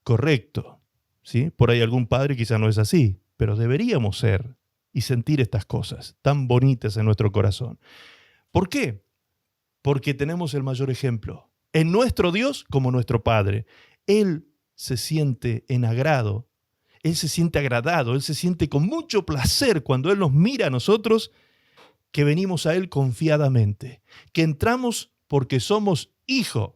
Correcto. ¿Sí? Por ahí algún padre quizá no es así, pero deberíamos ser y sentir estas cosas tan bonitas en nuestro corazón. ¿Por qué? Porque tenemos el mayor ejemplo. En nuestro Dios como nuestro Padre. Él se siente en agrado, Él se siente agradado, Él se siente con mucho placer cuando Él nos mira a nosotros, que venimos a Él confiadamente, que entramos porque somos hijos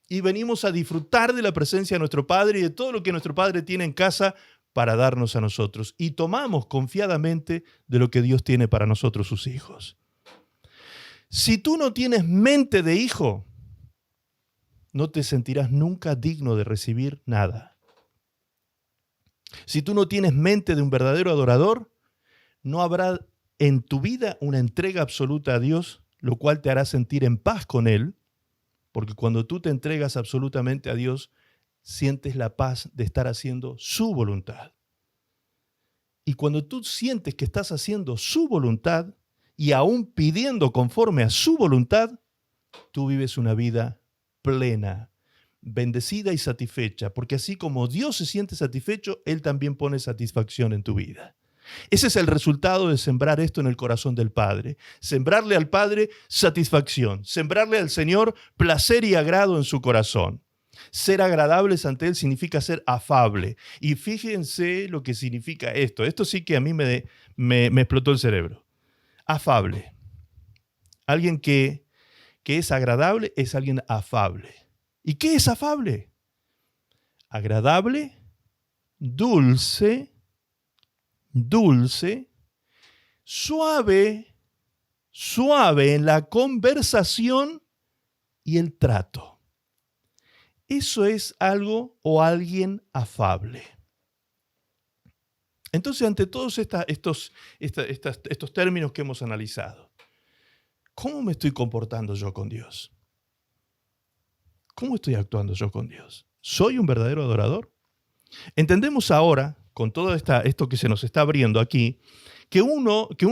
y venimos a disfrutar de la presencia de nuestro Padre y de todo lo que nuestro Padre tiene en casa para darnos a nosotros. Y tomamos confiadamente de lo que Dios tiene para nosotros, sus hijos. Si tú no tienes mente de hijo, no te sentirás nunca digno de recibir nada. Si tú no tienes mente de un verdadero adorador, no habrá en tu vida una entrega absoluta a Dios, lo cual te hará sentir en paz con Él, porque cuando tú te entregas absolutamente a Dios, sientes la paz de estar haciendo su voluntad. Y cuando tú sientes que estás haciendo su voluntad y aún pidiendo conforme a su voluntad, tú vives una vida plena, bendecida y satisfecha, porque así como Dios se siente satisfecho, Él también pone satisfacción en tu vida. Ese es el resultado de sembrar esto en el corazón del Padre. Sembrarle al Padre satisfacción, sembrarle al Señor placer y agrado en su corazón. Ser agradables ante Él significa ser afable. Y fíjense lo que significa esto. Esto sí que a mí me explotó el cerebro. Afable. Alguien que es agradable es alguien afable. ¿Y qué es afable? Agradable, dulce, suave en la conversación y el trato. Eso es algo o alguien afable. Entonces, ante todos estos términos que hemos analizado, ¿cómo me estoy comportando yo con Dios? ¿Cómo estoy actuando yo con Dios? ¿Soy un verdadero adorador? Entendemos ahora, con todo esto que se nos está abriendo aquí, que un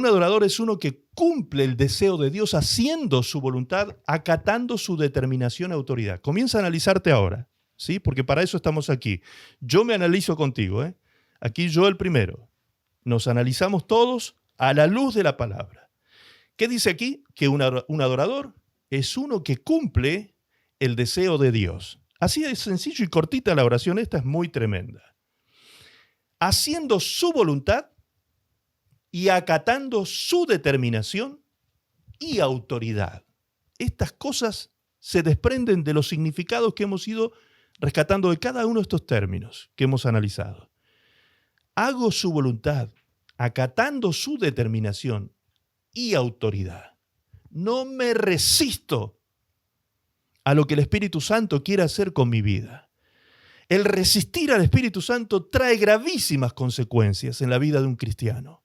adorador es uno que cumple el deseo de Dios haciendo su voluntad, acatando su determinación y autoridad. Comienza a analizarte ahora, ¿sí? Porque para eso estamos aquí. Yo me analizo contigo, ¿eh? Aquí yo el primero. Nos analizamos todos a la luz de la palabra. ¿Qué dice aquí? Que un adorador es uno que cumple el deseo de Dios. Así de sencillo y cortita la oración, esta es muy tremenda. Haciendo su voluntad y acatando su determinación y autoridad. Estas cosas se desprenden de los significados que hemos ido rescatando de cada uno de estos términos que hemos analizado. Hago su voluntad, acatando su determinación y autoridad. No me resisto a lo que el Espíritu Santo quiere hacer con mi vida. El resistir al Espíritu Santo trae gravísimas consecuencias en la vida de un cristiano.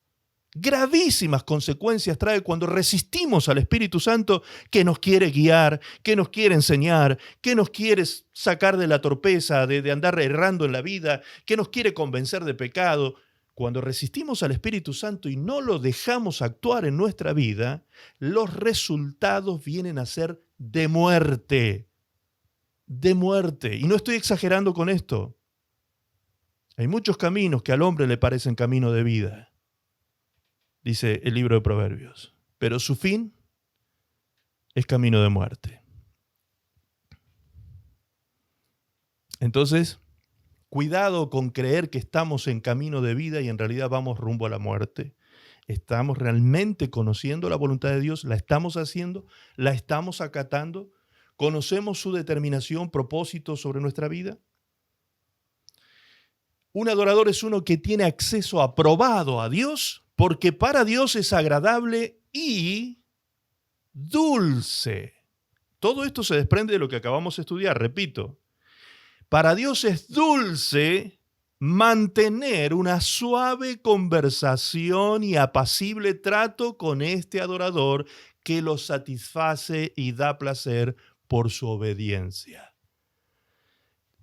Gravísimas consecuencias trae cuando resistimos al Espíritu Santo que nos quiere guiar, que nos quiere enseñar, que nos quiere sacar de la torpeza, de andar errando en la vida, que nos quiere convencer de pecado. Cuando resistimos al Espíritu Santo y no lo dejamos actuar en nuestra vida, los resultados vienen a ser de muerte. De muerte. Y no estoy exagerando con esto. Hay muchos caminos que al hombre le parecen camino de vida, dice el libro de Proverbios, pero su fin es camino de muerte. Entonces, cuidado con creer que estamos en camino de vida y en realidad vamos rumbo a la muerte. ¿Estamos realmente conociendo la voluntad de Dios? ¿La estamos haciendo? ¿La estamos acatando? ¿Conocemos su determinación, propósito sobre nuestra vida? Un adorador es uno que tiene acceso aprobado a Dios porque para Dios es agradable y dulce. Todo esto se desprende de lo que acabamos de estudiar, repito. Para Dios es dulce mantener una suave conversación y apacible trato con este adorador que lo satisface y da placer por su obediencia.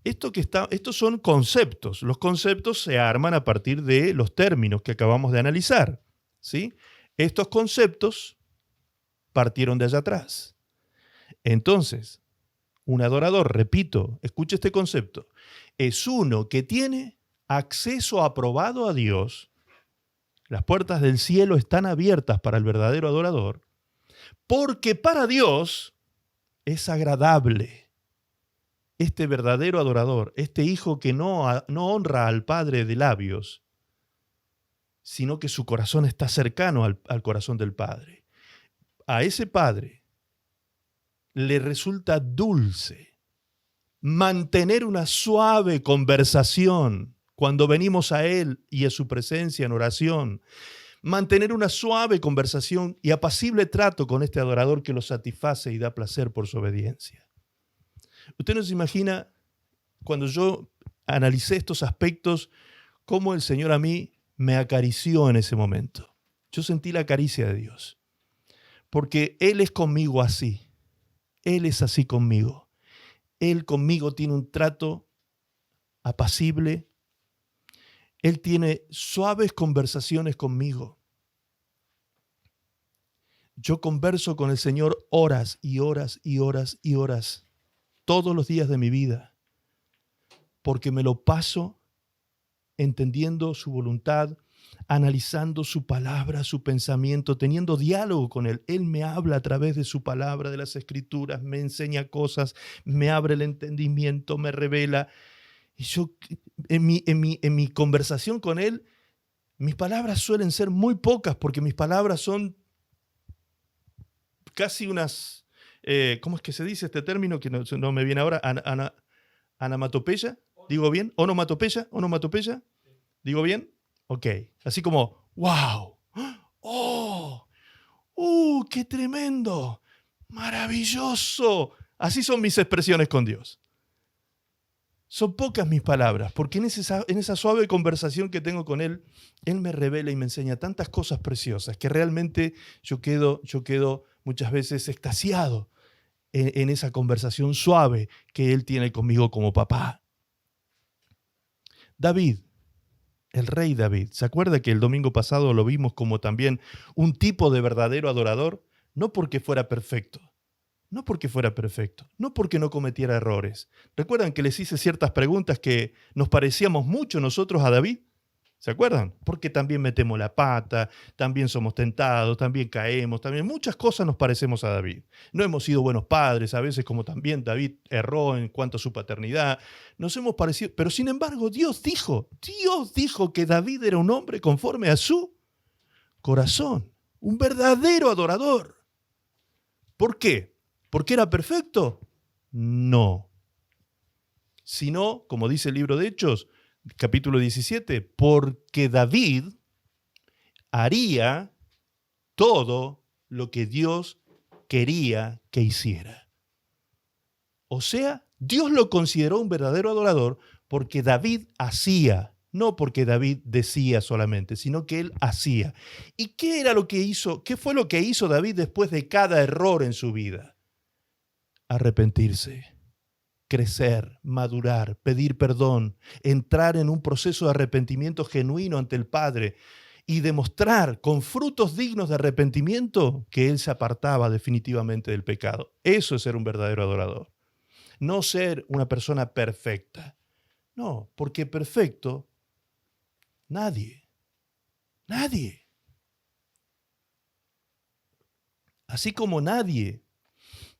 Estos son conceptos. Los conceptos se arman a partir de los términos que acabamos de analizar, ¿sí? Estos conceptos partieron de allá atrás. Entonces, Un adorador, repito, escuche este concepto, es uno que tiene acceso aprobado a Dios. Las puertas del cielo están abiertas para el verdadero adorador, porque para Dios es agradable este verdadero adorador, este hijo que no honra al Padre de labios, sino que su corazón está cercano al corazón del Padre. A ese Padre le resulta dulce mantener una suave conversación cuando venimos a Él y a su presencia en oración. Mantener una suave conversación y apacible trato con este adorador que lo satisface y da placer por su obediencia. Usted no se imagina, cuando yo analicé estos aspectos, cómo el Señor a mí me acarició en ese momento. Yo sentí la caricia de Dios, porque Él es conmigo así. Él es así conmigo. Él conmigo tiene un trato apacible. Él tiene suaves conversaciones conmigo. Yo converso con el Señor horas y horas y horas y horas, todos los días de mi vida, porque me lo paso entendiendo su voluntad, analizando su palabra, su pensamiento, teniendo diálogo con Él. Él me habla a través de su palabra, de las Escrituras, me enseña cosas, me abre el entendimiento, me revela. Y yo, en mi conversación con Él, mis palabras suelen ser muy pocas, porque mis palabras son casi unas, ¿cómo es que se dice este término que no me viene ahora? Anamatopeya, ¿digo bien? ¿Onomatopeya? ¿Digo bien? Ok, así como, wow, oh, qué tremendo, maravilloso. Así son mis expresiones con Dios. Son pocas mis palabras, porque en esa suave conversación que tengo con Él, Él me revela y me enseña tantas cosas preciosas que realmente yo quedo muchas veces extasiado en esa conversación suave que Él tiene conmigo como papá. David, el rey David, ¿se acuerda que el domingo pasado lo vimos como también un tipo de verdadero adorador? No porque fuera perfecto, no porque no cometiera errores. ¿Recuerdan que les hice ciertas preguntas que nos parecíamos mucho nosotros a David? ¿Se acuerdan? Porque también metemos la pata, también somos tentados, también caemos, también muchas cosas nos parecemos a David. No hemos sido buenos padres, a veces como también David erró en cuanto a su paternidad. Nos hemos parecido, pero sin embargo Dios dijo que David era un hombre conforme a su corazón, un verdadero adorador. ¿Por qué? ¿Porque era perfecto? No. Sino, como dice el libro de Hechos, capítulo 17, porque David haría todo lo que Dios quería que hiciera. O sea, Dios lo consideró un verdadero adorador porque David hacía, no porque David decía solamente, sino que él hacía. ¿Y qué era lo que hizo? ¿Qué fue lo que hizo David después de cada error en su vida? Arrepentirse. Crecer, madurar, pedir perdón, entrar en un proceso de arrepentimiento genuino ante el Padre y demostrar con frutos dignos de arrepentimiento que Él se apartaba definitivamente del pecado. Eso es ser un verdadero adorador. No ser una persona perfecta. No, porque perfecto, nadie. Así como nadie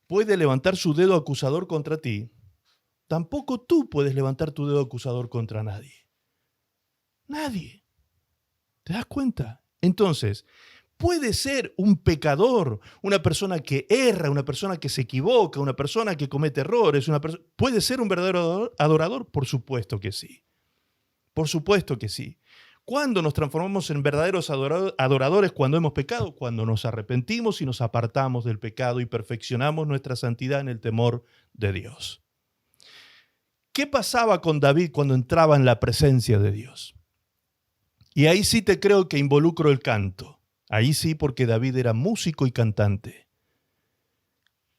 puede levantar su dedo acusador contra ti, tampoco tú puedes levantar tu dedo acusador contra nadie. Nadie. ¿Te das cuenta? Entonces, puede ser un pecador, una persona que erra, una persona que se equivoca, una persona que comete errores, ¿puede ser un verdadero adorador? Por supuesto que sí. Por supuesto que sí. ¿Cuándo nos transformamos en verdaderos adoradores? Cuando hemos pecado, cuando nos arrepentimos y nos apartamos del pecado y perfeccionamos nuestra santidad en el temor de Dios. ¿Qué pasaba con David cuando entraba en la presencia de Dios? Y ahí sí te creo que involucro el canto. Ahí sí, porque David era músico y cantante.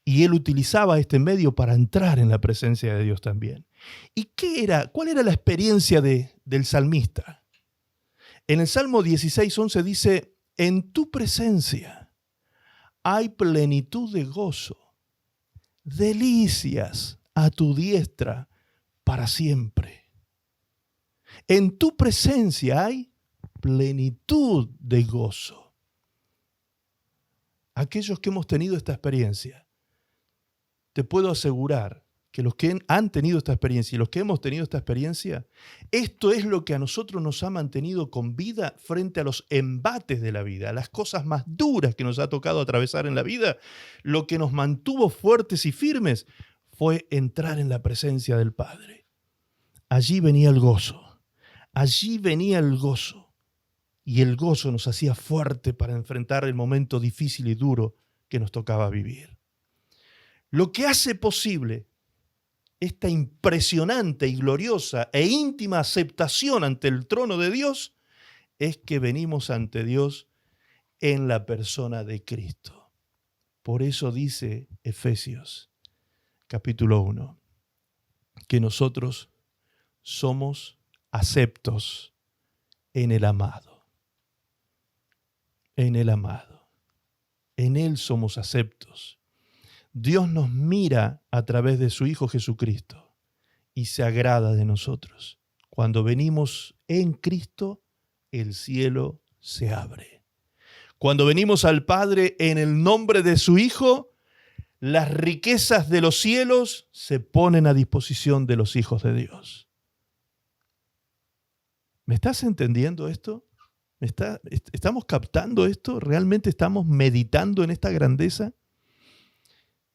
Y él utilizaba este medio para entrar en la presencia de Dios también. ¿Y cuál era la experiencia del salmista? En el Salmo 16:11 dice, en tu presencia hay plenitud de gozo, delicias a tu diestra para siempre. En tu presencia hay plenitud de gozo. Aquellos que hemos tenido esta experiencia, te puedo asegurar que los que han tenido esta experiencia y los que hemos tenido esta experiencia, esto es lo que a nosotros nos ha mantenido con vida frente a los embates de la vida, a las cosas más duras que nos ha tocado atravesar en la vida. Lo que nos mantuvo fuertes y firmes fue entrar en la presencia del Padre. Allí venía el gozo, allí venía el gozo, y el gozo nos hacía fuerte para enfrentar el momento difícil y duro que nos tocaba vivir. Lo que hace posible esta impresionante y gloriosa e íntima aceptación ante el trono de Dios es que venimos ante Dios en la persona de Cristo. Por eso dice Efesios, capítulo 1, que nosotros somos aceptos en el amado. En el amado. En Él somos aceptos. Dios nos mira a través de su Hijo Jesucristo y se agrada de nosotros. Cuando venimos en Cristo, el cielo se abre. Cuando venimos al Padre en el nombre de su Hijo, las riquezas de los cielos se ponen a disposición de los hijos de Dios. ¿Me estás entendiendo esto? ¿Estamos captando esto? ¿Realmente estamos meditando en esta grandeza?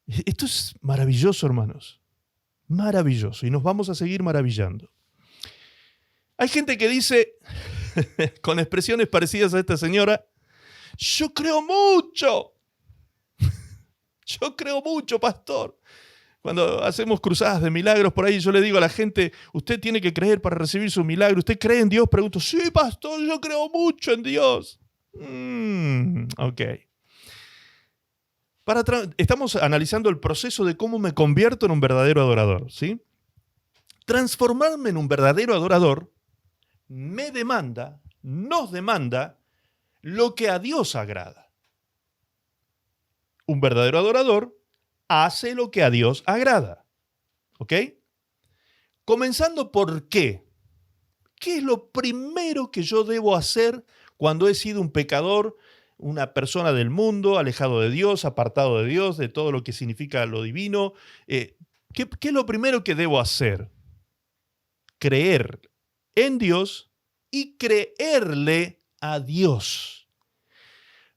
Esto es maravilloso, hermanos. Maravilloso. Y nos vamos a seguir maravillando. Hay gente que dice, con expresiones parecidas a esta señora, yo creo mucho. Yo creo mucho, pastor. Cuando hacemos cruzadas de milagros por ahí, yo le digo a la gente, usted tiene que creer para recibir su milagro. ¿Usted cree en Dios? Pregunto, sí, pastor, yo creo mucho en Dios. Ok. Estamos analizando el proceso de cómo me convierto en un verdadero adorador, ¿sí? Transformarme en un verdadero adorador nos demanda lo que a Dios agrada. Un verdadero adorador hace lo que a Dios agrada, ¿ok? Comenzando por qué. ¿Qué es lo primero que yo debo hacer cuando he sido un pecador, una persona del mundo, alejado de Dios, apartado de Dios, de todo lo que significa lo divino? ¿Qué es lo primero que debo hacer? Creer en Dios y creerle a Dios.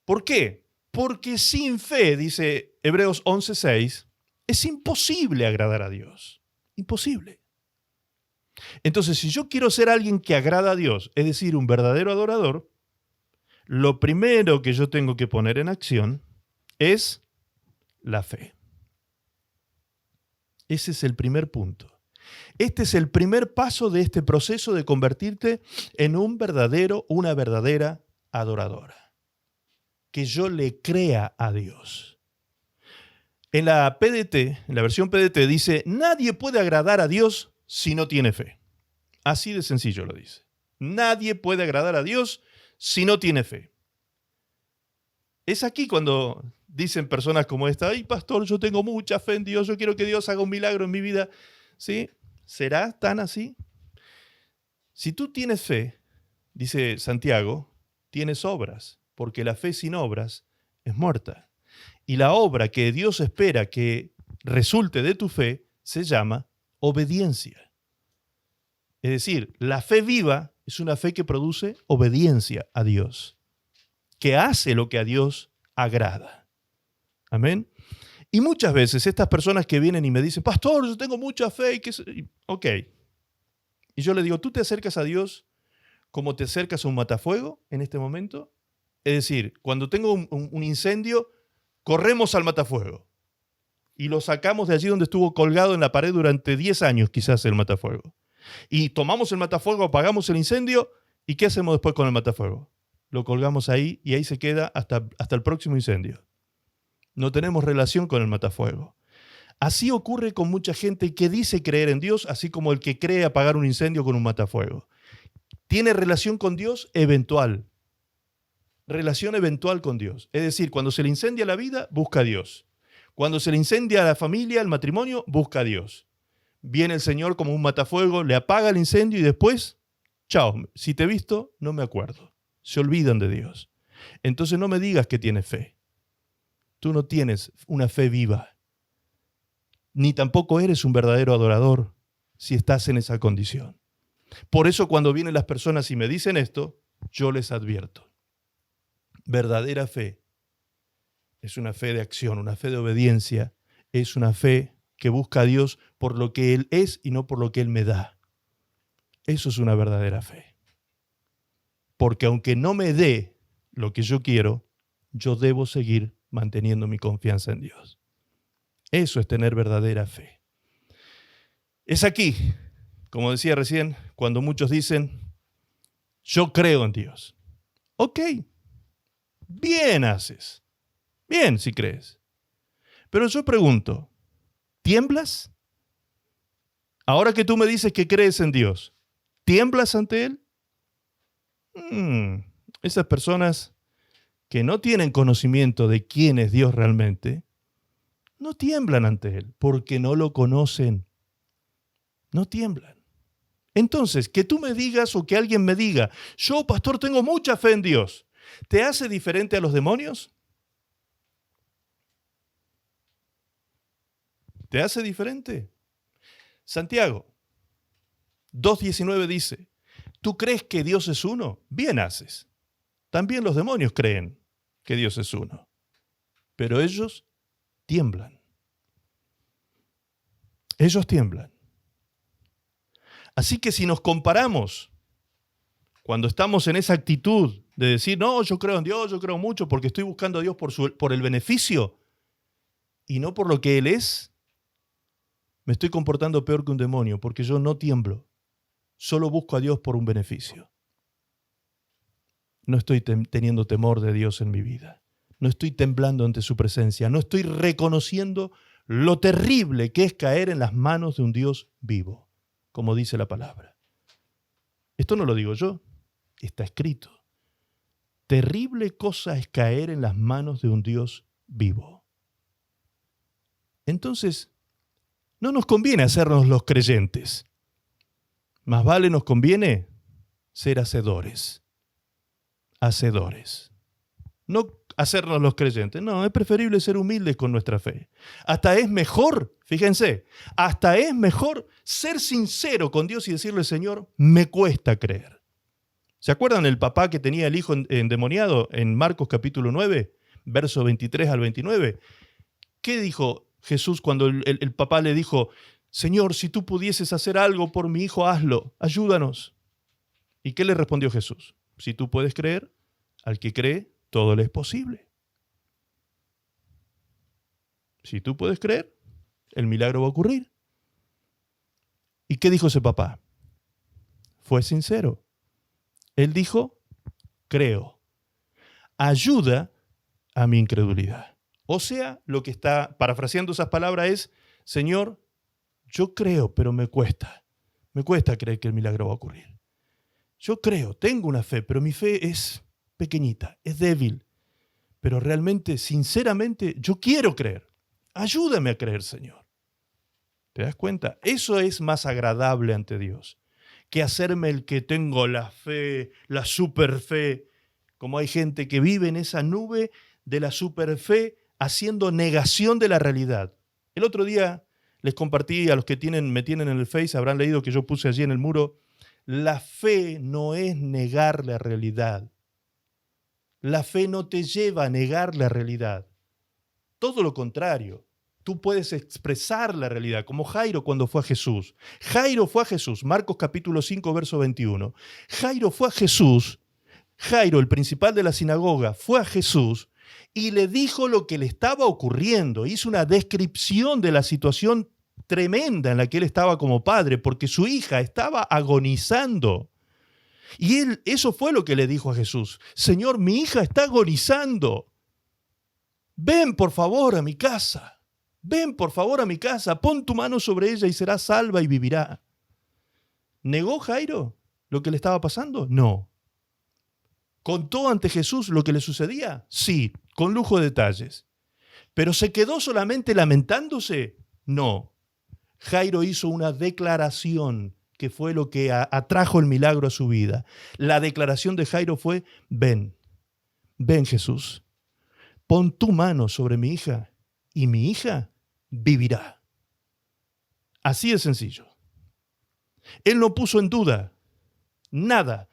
¿Por qué? Porque sin fe, dice Hebreos 11:6, es imposible agradar a Dios. Imposible. Entonces, si yo quiero ser alguien que agrada a Dios, es decir, un verdadero adorador, lo primero que yo tengo que poner en acción es la fe. Ese es el primer punto. Este es el primer paso de este proceso de convertirte en un verdadero, una verdadera adoradora. Que yo le crea a Dios. En la PDT, en la versión PDT dice, nadie puede agradar a Dios si no tiene fe. Así de sencillo lo dice. Nadie puede agradar a Dios si no tiene fe. Es aquí cuando dicen personas como esta, ay, pastor, yo tengo mucha fe en Dios, yo quiero que Dios haga un milagro en mi vida. ¿Sí? ¿Será tan así? Si tú tienes fe, dice Santiago, tienes obras, porque la fe sin obras es muerta. Y la obra que Dios espera que resulte de tu fe se llama obediencia. Es decir, la fe viva es una fe que produce obediencia a Dios, que hace lo que a Dios agrada. Amén. Y muchas veces estas personas que vienen y me dicen, pastor, yo tengo mucha fe. Ok. Y yo le digo, ¿tú te acercas a Dios como te acercas a un matafuego en este momento? Es decir, cuando tengo un incendio, corremos al matafuego y lo sacamos de allí donde estuvo colgado en la pared durante 10 años quizás el matafuego. Y tomamos el matafuego, apagamos el incendio, ¿y qué hacemos después con el matafuego? Lo colgamos ahí y ahí se queda hasta el próximo incendio. No tenemos relación con el matafuego. Así ocurre con mucha gente que dice creer en Dios, así como el que cree apagar un incendio con un matafuego. Tiene relación con Dios eventual. Relación eventual con Dios. Es decir, cuando se le incendia la vida, busca a Dios. Cuando se le incendia la familia, el matrimonio, busca a Dios. viene el Señor como un matafuego, le apaga el incendio y después, chao, si te he visto, no me acuerdo. Se olvidan de Dios. Entonces no me digas que tienes fe. Tú no tienes una fe viva, ni tampoco eres un verdadero adorador si estás en esa condición. Por eso cuando vienen las personas y me dicen esto, yo les advierto. Verdadera fe es una fe de acción, una fe de obediencia, es una fe que busca a Dios por lo que Él es y no por lo que Él me da. Eso es una verdadera fe. Porque aunque no me dé lo que yo quiero, yo debo seguir manteniendo mi confianza en Dios. Eso es tener verdadera fe. Es aquí, como decía recién, cuando muchos dicen, yo creo en Dios. Ok, bien haces. Bien si crees. Pero yo pregunto, ¿tiemblas? Ahora que tú me dices que crees en Dios, ¿tiemblas ante Él? Esas personas que no tienen conocimiento de quién es Dios realmente, no tiemblan ante Él porque no lo conocen. No tiemblan. Entonces, que tú me digas o que alguien me diga, yo, pastor, tengo mucha fe en Dios, ¿te hace diferente a los demonios? ¿Te hace diferente? Santiago 2:19 dice, ¿tú crees que Dios es uno? Bien haces. También los demonios creen que Dios es uno, pero ellos tiemblan. Ellos tiemblan. Así que si nos comparamos, cuando estamos en esa actitud de decir, no, yo creo en Dios, yo creo mucho porque estoy buscando a Dios por el beneficio y no por lo que Él es, me estoy comportando peor que un demonio porque yo no tiemblo, solo busco a Dios por un beneficio. No estoy teniendo temor de Dios en mi vida, no estoy temblando ante su presencia, no estoy reconociendo lo terrible que es caer en las manos de un Dios vivo, como dice la palabra. Esto no lo digo yo, está escrito. Terrible cosa es caer en las manos de un Dios vivo. Entonces, no nos conviene hacernos los creyentes. Más vale nos conviene ser hacedores. Hacedores. No hacernos los creyentes. No, es preferible ser humildes con nuestra fe. Hasta es mejor, fíjense, hasta es mejor ser sincero con Dios y decirle, Señor, me cuesta creer. ¿Se acuerdan del papá que tenía el hijo endemoniado en Marcos capítulo 9, verso 23 al 29? ¿Qué dijo Jesús cuando el papá le dijo, Señor, si tú pudieses hacer algo por mi hijo, hazlo, ayúdanos? ¿Y qué le respondió Jesús? Si tú puedes creer, al que cree, todo le es posible. Si tú puedes creer, el milagro va a ocurrir. ¿Y qué dijo ese papá? Fue sincero. Él dijo, creo. Ayuda a mi incredulidad. O sea, lo que está parafraseando esas palabras es, Señor, yo creo, pero me cuesta. Me cuesta creer que el milagro va a ocurrir. Yo creo, tengo una fe, pero mi fe es pequeñita, es débil. Pero realmente, sinceramente, yo quiero creer. Ayúdame a creer, Señor. ¿Te das cuenta? Eso es más agradable ante Dios que hacerme el que tengo la fe, la superfe. Como hay gente que vive en esa nube de la superfe haciendo negación de la realidad. El otro día les compartí a los que me tienen en el Face, habrán leído que yo puse allí en el muro, la fe no es negar la realidad. La fe no te lleva a negar la realidad. Todo lo contrario. Tú puedes expresar la realidad, como Jairo cuando fue a Jesús. Jairo fue a Jesús, Marcos capítulo 5, verso 21. Jairo fue a Jesús, Jairo, el principal de la sinagoga, fue a Jesús y le dijo lo que le estaba ocurriendo. Hizo una descripción de la situación tremenda en la que él estaba como padre, porque su hija estaba agonizando. Y eso fue lo que le dijo a Jesús. Señor, mi hija está agonizando. Ven por favor a mi casa. Ven por favor a mi casa. Pon tu mano sobre ella y será salva y vivirá. ¿Negó Jairo lo que le estaba pasando? No. ¿Contó ante Jesús lo que le sucedía? Sí, con lujo de detalles. ¿Pero se quedó solamente lamentándose? No. Jairo hizo una declaración que fue lo que atrajo el milagro a su vida. La declaración de Jairo fue: ven Jesús, pon tu mano sobre mi hija y mi hija vivirá. Así de sencillo. Él no puso en duda nada.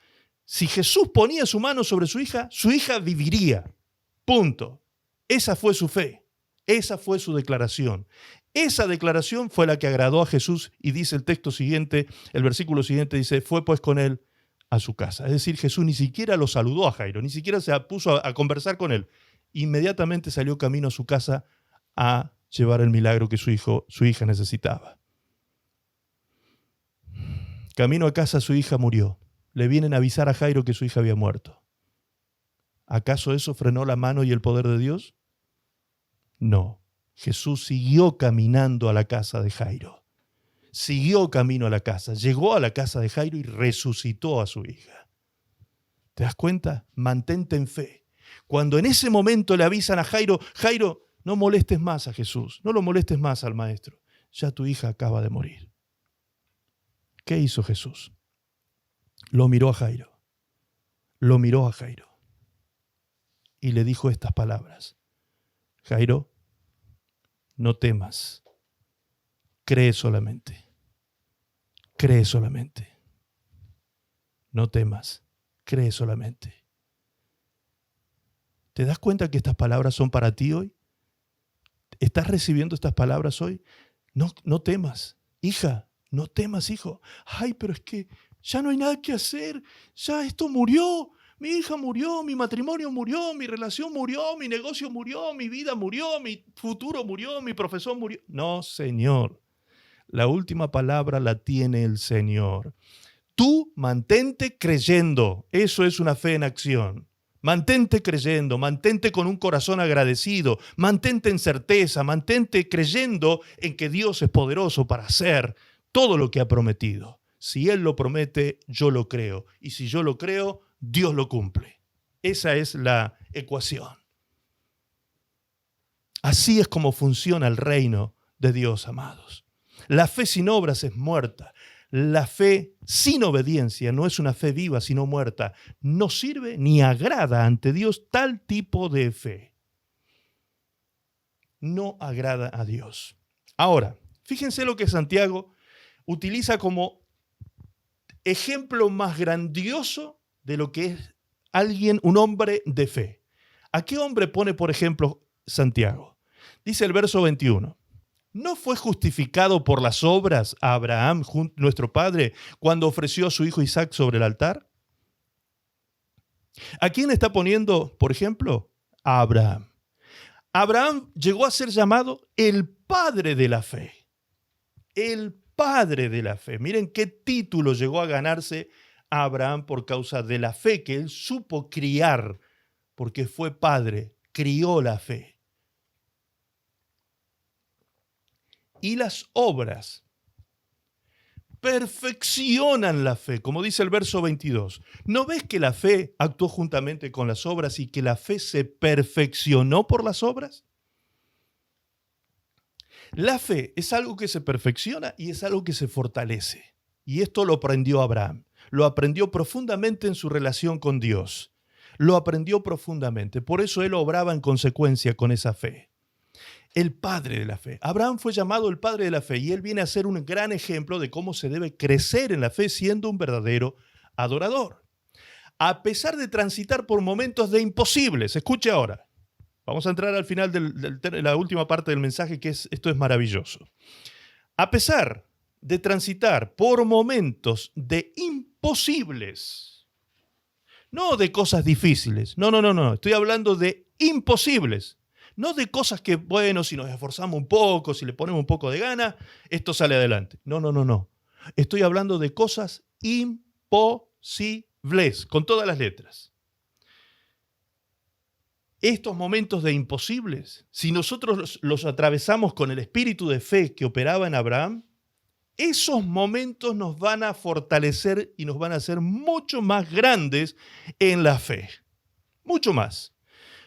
Si Jesús ponía su mano sobre su hija viviría. Punto. Esa fue su fe. Esa fue su declaración. Esa declaración fue la que agradó a Jesús, y dice el texto siguiente, el versículo siguiente dice: fue pues con él a su casa. Es decir, Jesús ni siquiera lo saludó a Jairo, ni siquiera se puso a conversar con él. Inmediatamente salió camino a su casa a llevar el milagro que su hija necesitaba. Camino a casa, su hija murió. Le vienen a avisar a Jairo que su hija había muerto. ¿Acaso eso frenó la mano y el poder de Dios? No. Jesús siguió caminando a la casa de Jairo. Siguió camino a la casa. Llegó a la casa de Jairo y resucitó a su hija. ¿Te das cuenta? Mantente en fe. Cuando en ese momento le avisan a Jairo: Jairo, no molestes más a Jesús, no lo molestes más al maestro. Ya tu hija acaba de morir. ¿Qué hizo Jesús? Lo miró a Jairo. Lo miró a Jairo. Y le dijo estas palabras: Jairo, no temas. Cree solamente. Cree solamente. No temas. Cree solamente. ¿Te das cuenta que estas palabras son para ti hoy? ¿Estás recibiendo estas palabras hoy? No temas. Hija, no temas, hijo. Ay, pero es que ya no hay nada que hacer. Ya esto murió. Mi hija murió, mi matrimonio murió, mi relación murió, mi negocio murió, mi vida murió, mi futuro murió, mi profesión murió. No, Señor. La última palabra la tiene el Señor. Tú mantente creyendo. Eso es una fe en acción. Mantente creyendo, mantente con un corazón agradecido, mantente en certeza, mantente creyendo en que Dios es poderoso para hacer todo lo que ha prometido. Si Él lo promete, yo lo creo. Y si yo lo creo, Dios lo cumple. Esa es la ecuación. Así es como funciona el reino de Dios, amados. La fe sin obras es muerta. La fe sin obediencia no es una fe viva, sino muerta. No sirve ni agrada ante Dios tal tipo de fe. No agrada a Dios. Ahora, fíjense lo que Santiago utiliza como ejemplo más grandioso de lo que es un hombre de fe. ¿A qué hombre pone, por ejemplo, Santiago? Dice el verso 21. ¿No fue justificado por las obras a Abraham, nuestro padre, cuando ofreció a su hijo Isaac sobre el altar? ¿A quién está poniendo, por ejemplo? A Abraham. Abraham llegó a ser llamado el padre de la fe. El padre de la fe. Miren qué título llegó a ganarse a Abraham por causa de la fe que él supo criar, porque fue padre, crió la fe. Y las obras perfeccionan la fe, como dice el verso 22. ¿No ves que la fe actuó juntamente con las obras y que la fe se perfeccionó por las obras? La fe es algo que se perfecciona y es algo que se fortalece. Y esto lo aprendió Abraham. Lo aprendió profundamente en su relación con Dios. Lo aprendió profundamente. Por eso él obraba en consecuencia con esa fe. El padre de la fe. Abraham fue llamado el padre de la fe y él viene a ser un gran ejemplo de cómo se debe crecer en la fe siendo un verdadero adorador. A pesar de transitar por momentos de imposibles, escuche ahora, vamos a entrar al final de la última parte del mensaje, que esto es maravilloso. A pesar de transitar por momentos de imposibles, no de cosas difíciles, no, estoy hablando de imposibles. No de cosas que, bueno, si nos esforzamos un poco, si le ponemos un poco de gana, esto sale adelante. No. Estoy hablando de cosas imposibles, con todas las letras. Estos momentos de imposibles, si nosotros los atravesamos con el espíritu de fe que operaba en Abraham, esos momentos nos van a fortalecer y nos van a hacer mucho más grandes en la fe. Mucho más.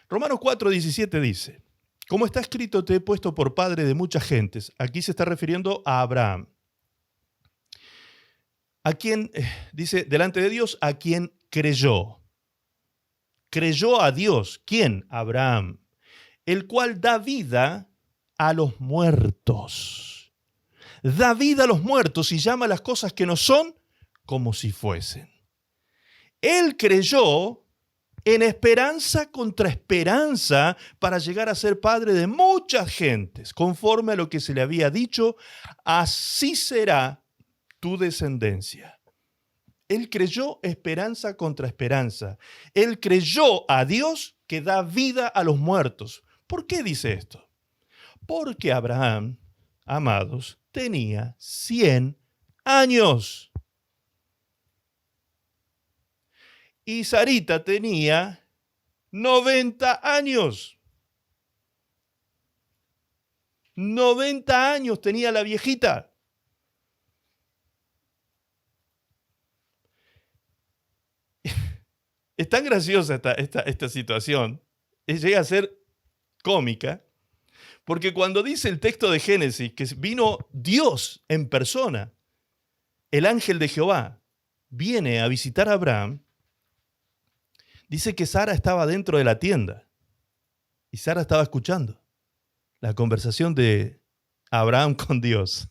Romanos 4:17 dice: Como está escrito, te he puesto por padre de muchas gentes. Aquí se está refiriendo a Abraham. A quien, dice, delante de Dios, a quien creyó. Creyó a Dios. ¿Quién? Abraham. El cual da vida a los muertos. Da vida a los muertos y llama a las cosas que no son como si fuesen. Él creyó en esperanza contra esperanza para llegar a ser padre de muchas gentes, conforme a lo que se le había dicho, así será tu descendencia. Él creyó esperanza contra esperanza. Él creyó a Dios que da vida a los muertos. ¿Por qué dice esto? Porque Abraham, amados, tenía 100 años. Y Sarita tenía 90 años. 90 años tenía la viejita. Es tan graciosa esta situación, llega a ser cómica, porque cuando dice el texto de Génesis que vino Dios en persona, el ángel de Jehová viene a visitar a Abraham, dice que Sara estaba dentro de la tienda y Sara estaba escuchando la conversación de Abraham con Dios.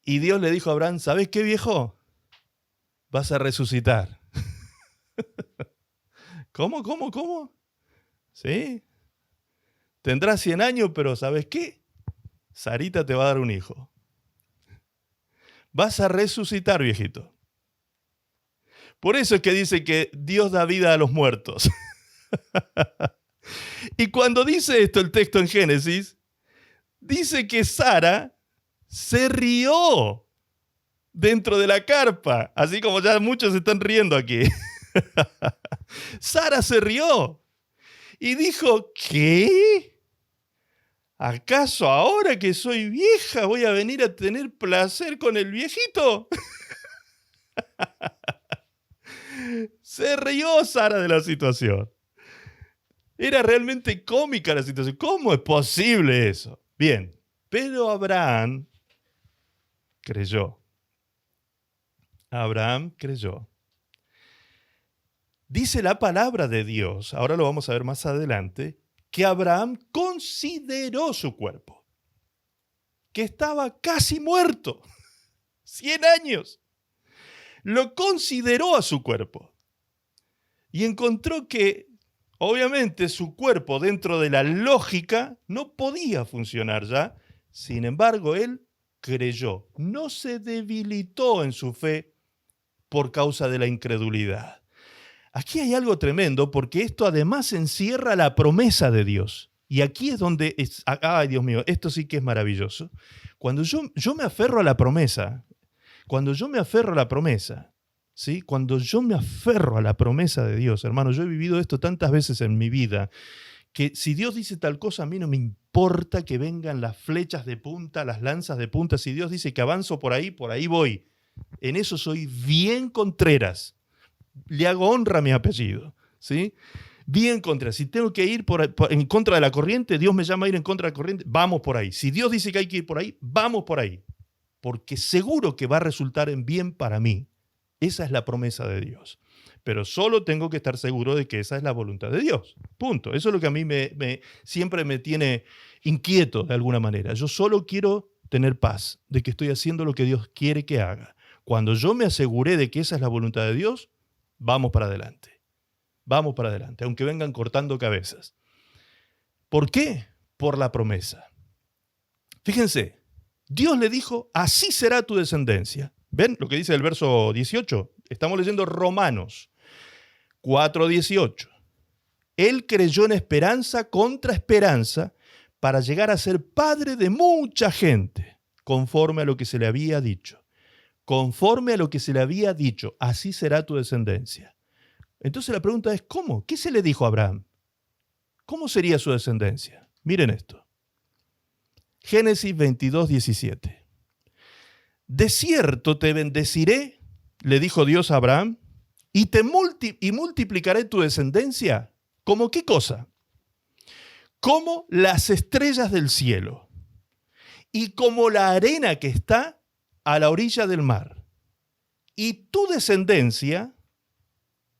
Y Dios le dijo a Abraham, ¿sabes qué, viejo? Vas a resucitar. ¿Cómo? Sí. Tendrás 100 años, pero ¿sabes qué? Sarita te va a dar un hijo. Vas a resucitar, viejito. Por eso es que dice que Dios da vida a los muertos. Y cuando dice esto el texto en Génesis, dice que Sara se rió dentro de la carpa, así como ya muchos se están riendo aquí. Sara se rió y dijo, ¿qué? ¿Acaso ahora que soy vieja voy a venir a tener placer con el viejito? Se rió Sara de la situación. Era realmente cómica la situación. ¿Cómo es posible eso? Bien, pero Abraham creyó. Abraham creyó. Dice la palabra de Dios, ahora lo vamos a ver más adelante, que Abraham consideró su cuerpo, que estaba casi muerto, 100 años. Lo consideró a su cuerpo y encontró que, obviamente, su cuerpo dentro de la lógica no podía funcionar ya. Sin embargo, él creyó, no se debilitó en su fe por causa de la incredulidad. Aquí hay algo tremendo porque esto además encierra la promesa de Dios. Y aquí es donde, ay Dios mío, esto sí que es maravilloso. Cuando yo me aferro a la promesa, ¿sí? Cuando yo me aferro a la promesa de Dios, hermano, yo he vivido esto tantas veces en mi vida, que si Dios dice tal cosa, a mí no me importa que vengan las flechas de punta, las lanzas de punta. Si Dios dice que avanzo por ahí voy. En eso soy bien Contreras. Le hago honra a mi apellido, ¿sí? Bien Contreras. Si tengo que ir en contra de la corriente, Dios me llama a ir en contra de la corriente, vamos por ahí. Si Dios dice que hay que ir por ahí, vamos por ahí. Porque seguro que va a resultar en bien para mí. Esa es la promesa de Dios. Pero solo tengo que estar seguro de que esa es la voluntad de Dios. Punto. Eso es lo que a mí siempre me tiene inquieto de alguna manera. Yo solo quiero tener paz de que estoy haciendo lo que Dios quiere que haga. Cuando yo me aseguré de que esa es la voluntad de Dios, vamos para adelante. Vamos para adelante, aunque vengan cortando cabezas. ¿Por qué? Por la promesa. Fíjense, Dios le dijo, así será tu descendencia. ¿Ven lo que dice el verso 18? Estamos leyendo Romanos 4:18. Él creyó en esperanza contra esperanza para llegar a ser padre de mucha gente, conforme a lo que se le había dicho. Conforme a lo que se le había dicho, así será tu descendencia. Entonces la pregunta es, ¿cómo? ¿Qué se le dijo a Abraham? ¿Cómo sería su descendencia? Miren esto. Génesis 22:17. De cierto te bendeciré, le dijo Dios a Abraham, y multiplicaré tu descendencia. ¿Cómo qué cosa? como las estrellas del cielo y como la arena que está a la orilla del mar. Y tu descendencia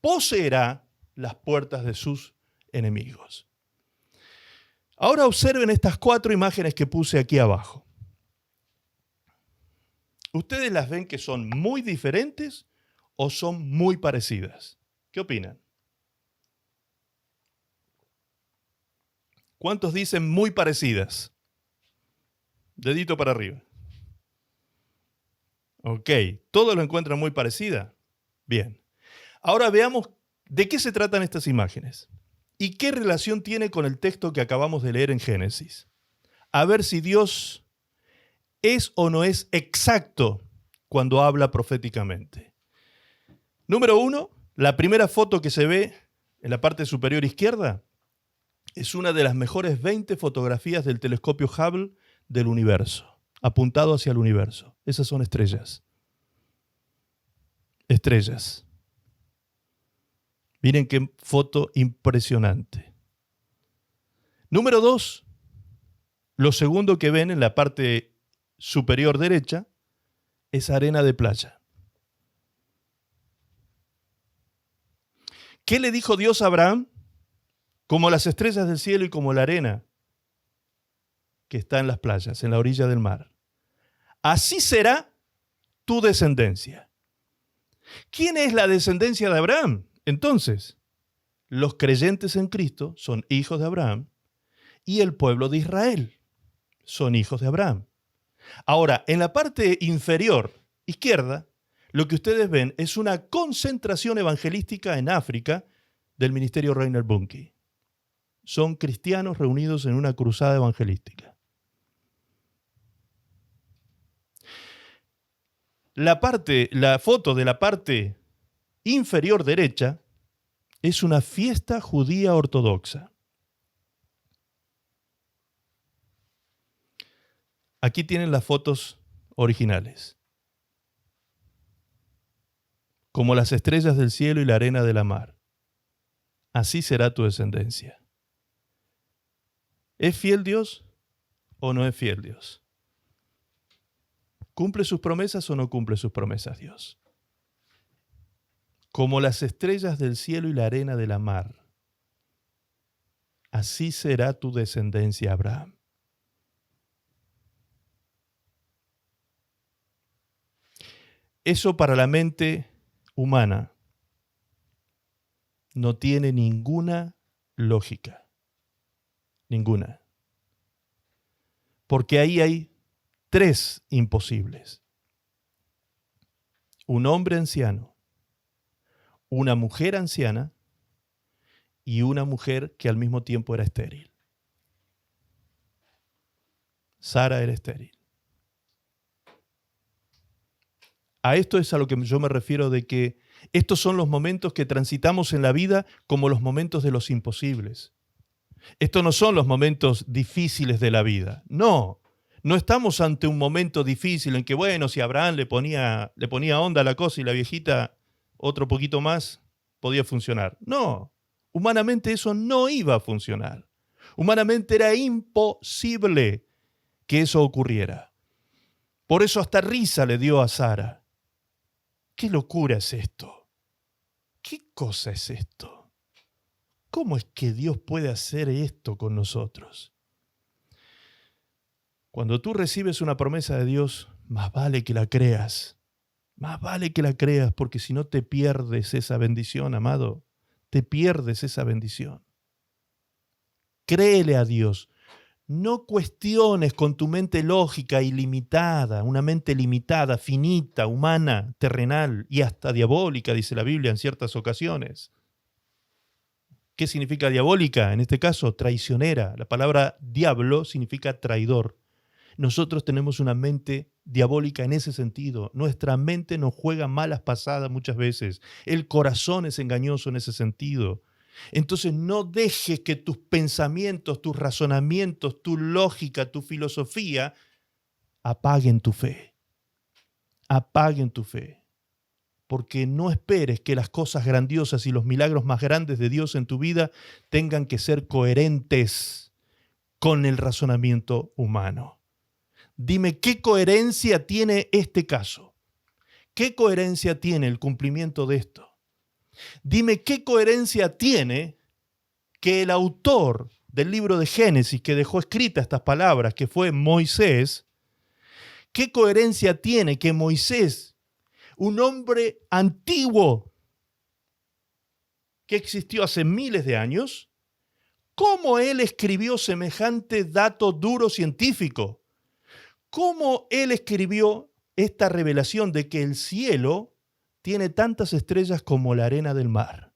poseerá las puertas de sus enemigos. Ahora observen estas 4 imágenes que puse aquí abajo. ¿Ustedes las ven que son muy diferentes o son muy parecidas? ¿Qué opinan? ¿Cuántos dicen muy parecidas? Dedito para arriba. Ok, ¿todos lo encuentran muy parecida? Bien. Ahora veamos de qué se tratan estas imágenes y qué relación tiene con el texto que acabamos de leer en Génesis. A ver si Dios es o no es exacto cuando habla proféticamente. Número 1, la primera foto que se ve en la parte superior izquierda es una de las mejores 20 fotografías del telescopio Hubble del universo, apuntado hacia el universo. Esas son estrellas. Estrellas. Miren qué foto impresionante. Número 2, lo segundo que ven en la parte superior derecha es arena de playa. ¿Qué le dijo Dios a Abraham? Como las estrellas del cielo y como la arena que está en las playas, en la orilla del mar. Así será tu descendencia. ¿Quién es la descendencia de Abraham? Entonces, los creyentes en Cristo son hijos de Abraham y el pueblo de Israel son hijos de Abraham. Ahora, en la parte inferior izquierda, lo que ustedes ven es una concentración evangelística en África del ministerio Reinhard Bonnke. Son cristianos reunidos en una cruzada evangelística. La foto de la parte inferior derecha es una fiesta judía ortodoxa. Aquí tienen las fotos originales. Como las estrellas del cielo y la arena de la mar. Así será tu descendencia. ¿Es fiel Dios o no es fiel Dios? ¿Cumple sus promesas o no cumple sus promesas Dios? Como las estrellas del cielo y la arena de la mar. Así será tu descendencia, Abraham. Eso para la mente humana no tiene ninguna lógica. Ninguna. Porque ahí hay 3 imposibles. Un hombre anciano, una mujer anciana y una mujer que al mismo tiempo era estéril. Sara era estéril. A esto es a lo que yo me refiero de que estos son los momentos que transitamos en la vida como los momentos de los imposibles. Estos no son los momentos difíciles de la vida. No estamos ante un momento difícil en que, bueno, si Abraham le ponía onda a la cosa y la viejita otro poquito más, podía funcionar. No, humanamente eso no iba a funcionar. Humanamente era imposible que eso ocurriera. Por eso hasta risa le dio a Sara. ¿Qué locura es esto? ¿Qué cosa es esto? ¿Cómo es que Dios puede hacer esto con nosotros? Cuando tú recibes una promesa de Dios, más vale que la creas. Más vale que la creas, porque si no te pierdes esa bendición, amado. Te pierdes esa bendición. Créele a Dios. No cuestiones con tu mente lógica ilimitada, una mente limitada, finita, humana, terrenal y hasta diabólica, dice la Biblia en ciertas ocasiones. ¿Qué significa diabólica? En este caso, traicionera. La palabra diablo significa traidor. Nosotros tenemos una mente diabólica en ese sentido. Nuestra mente nos juega malas pasadas muchas veces. El corazón es engañoso en ese sentido. Entonces no dejes que tus pensamientos, tus razonamientos, tu lógica, tu filosofía apaguen tu fe. Apaguen tu fe. Porque no esperes que las cosas grandiosas y los milagros más grandes de Dios en tu vida tengan que ser coherentes con el razonamiento humano. Dime, ¿qué coherencia tiene este caso? ¿Qué coherencia tiene el cumplimiento de esto? Dime, ¿qué coherencia tiene que el autor del libro de Génesis, que dejó escritas estas palabras, que fue Moisés, qué coherencia tiene que Moisés, un hombre antiguo que existió hace miles de años, cómo él escribió semejante dato duro científico? ¿Cómo él escribió esta revelación de que el cielo tiene tantas estrellas como la arena del mar?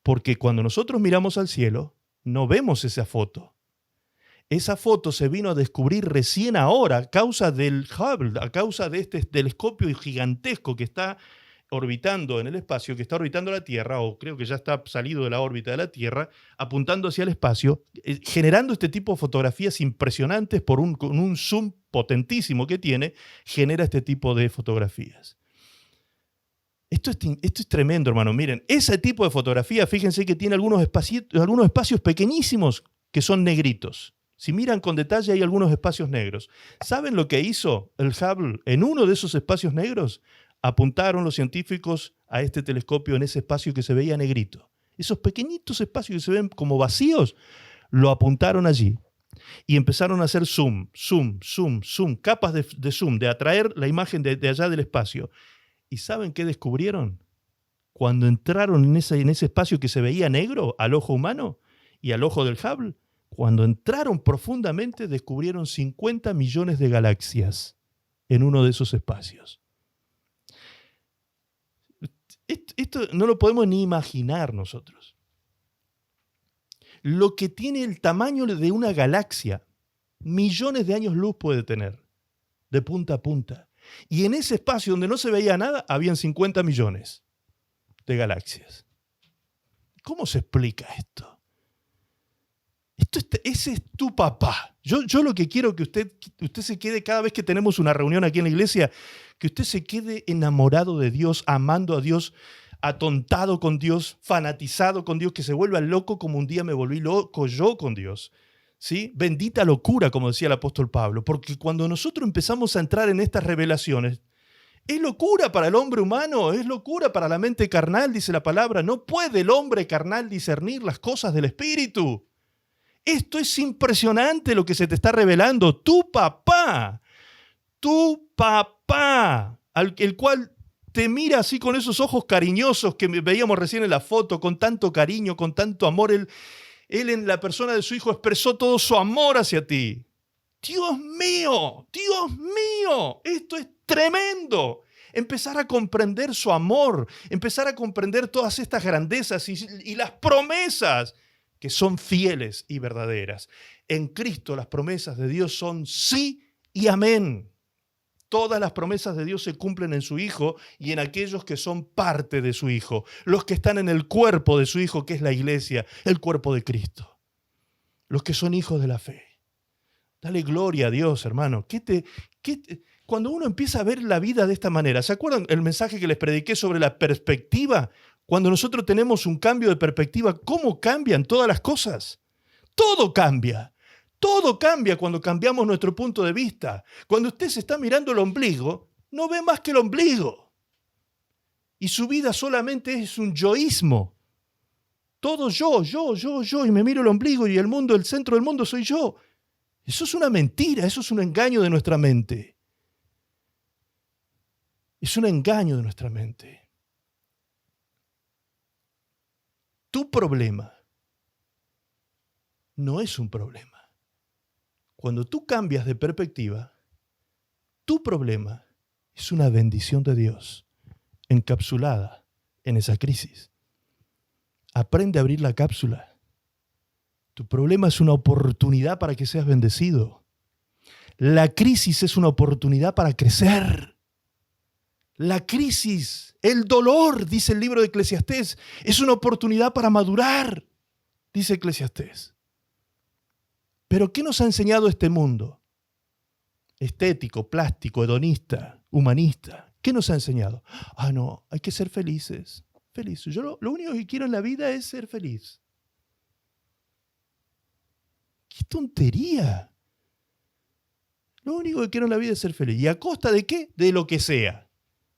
Porque cuando nosotros miramos al cielo, no vemos esa foto. Esa foto se vino a descubrir recién ahora a causa del Hubble, a causa de este telescopio gigantesco que está orbitando en el espacio, que está orbitando la Tierra, o creo que ya está salido de la órbita de la Tierra, apuntando hacia el espacio, generando este tipo de fotografías impresionantes con un zoom potentísimo que tiene, genera este tipo de fotografías. Esto es tremendo, hermano. Miren, ese tipo de fotografía, fíjense que tiene algunos espacios pequeñísimos que son negritos. Si miran con detalle, hay algunos espacios negros. ¿Saben lo que hizo el Hubble en uno de esos espacios negros? Apuntaron los científicos a este telescopio en ese espacio que se veía negrito. Esos pequeñitos espacios que se ven como vacíos, lo apuntaron allí. Y empezaron a hacer zoom, capas de zoom, de atraer la imagen de allá del espacio. ¿Y saben qué descubrieron? Cuando entraron en ese espacio que se veía negro al ojo humano y al ojo del Hubble, cuando entraron profundamente, descubrieron 50 millones de galaxias en uno de esos espacios. Esto no lo podemos ni imaginar nosotros. Lo que tiene el tamaño de una galaxia, millones de años luz puede tener, de punta a punta. Y en ese espacio donde no se veía nada, habían 50 millones de galaxias. ¿Cómo se explica esto? Ese es tu papá. Yo lo que quiero que usted se quede cada vez que tenemos una reunión aquí en la iglesia, que usted se quede enamorado de Dios, amando a Dios, atontado con Dios, fanatizado con Dios, que se vuelva loco como un día me volví loco yo con Dios. ¿Sí? Bendita locura, como decía el apóstol Pablo, porque cuando nosotros empezamos a entrar en estas revelaciones, es locura para el hombre humano, es locura para la mente carnal, dice la palabra. No puede el hombre carnal discernir las cosas del Espíritu. Esto es impresionante lo que se te está revelando. Tu papá, el cual te mira así con esos ojos cariñosos que veíamos recién en la foto, con tanto cariño, con tanto amor. Él en la persona de su Hijo expresó todo su amor hacia ti. Dios mío, esto es tremendo. Empezar a comprender su amor, empezar a comprender todas estas grandezas y las promesas que son fieles y verdaderas. En Cristo las promesas de Dios son sí y amén. Todas las promesas de Dios se cumplen en su Hijo y en aquellos que son parte de su Hijo, los que están en el cuerpo de su Hijo, que es la iglesia, el cuerpo de Cristo, los que son hijos de la fe. Dale gloria a Dios, hermano. Cuando uno empieza a ver la vida de esta manera, ¿se acuerdan el mensaje que les prediqué sobre la perspectiva? Cuando nosotros tenemos un cambio de perspectiva, ¿cómo cambian todas las cosas? Todo cambia. Todo cambia cuando cambiamos nuestro punto de vista. Cuando usted se está mirando el ombligo, no ve más que el ombligo. Y su vida solamente es un yoísmo. Todo yo, y me miro el ombligo y el mundo, el centro del mundo soy yo. Eso es una mentira, eso es un engaño de nuestra mente. Es un engaño de nuestra mente. Tu problema no es un problema. Cuando tú cambias de perspectiva, tu problema es una bendición de Dios encapsulada en esa crisis. Aprende a abrir la cápsula. Tu problema es una oportunidad para que seas bendecido. La crisis es una oportunidad para crecer. La crisis, el dolor, dice el libro de Eclesiastés, es una oportunidad para madurar, dice Eclesiastés. Pero ¿qué nos ha enseñado este mundo? Estético, plástico, hedonista, humanista. ¿Qué nos ha enseñado? No, hay que ser felices. Yo lo único que quiero en la vida es ser feliz. ¡Qué tontería! Lo único que quiero en la vida es ser feliz. ¿Y a costa de qué? De lo que sea.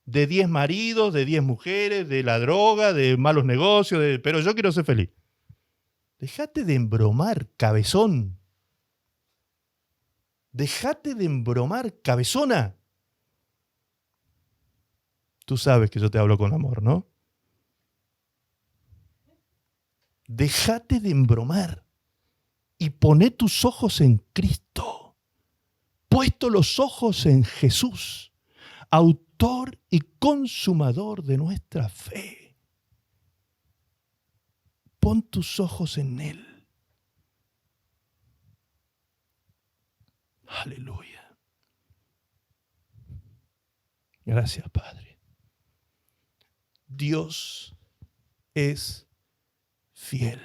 De 10 maridos, de 10 mujeres, de la droga, de malos negocios, pero yo quiero ser feliz. Dejate de embromar, cabezón. Dejate de embromar, cabezona. Tú sabes que yo te hablo con amor, ¿no? Dejate de embromar y poné tus ojos en Cristo. Puesto los ojos en Jesús, autor y consumador de nuestra fe. Pon tus ojos en Él. Aleluya. Gracias, Padre. Dios es fiel.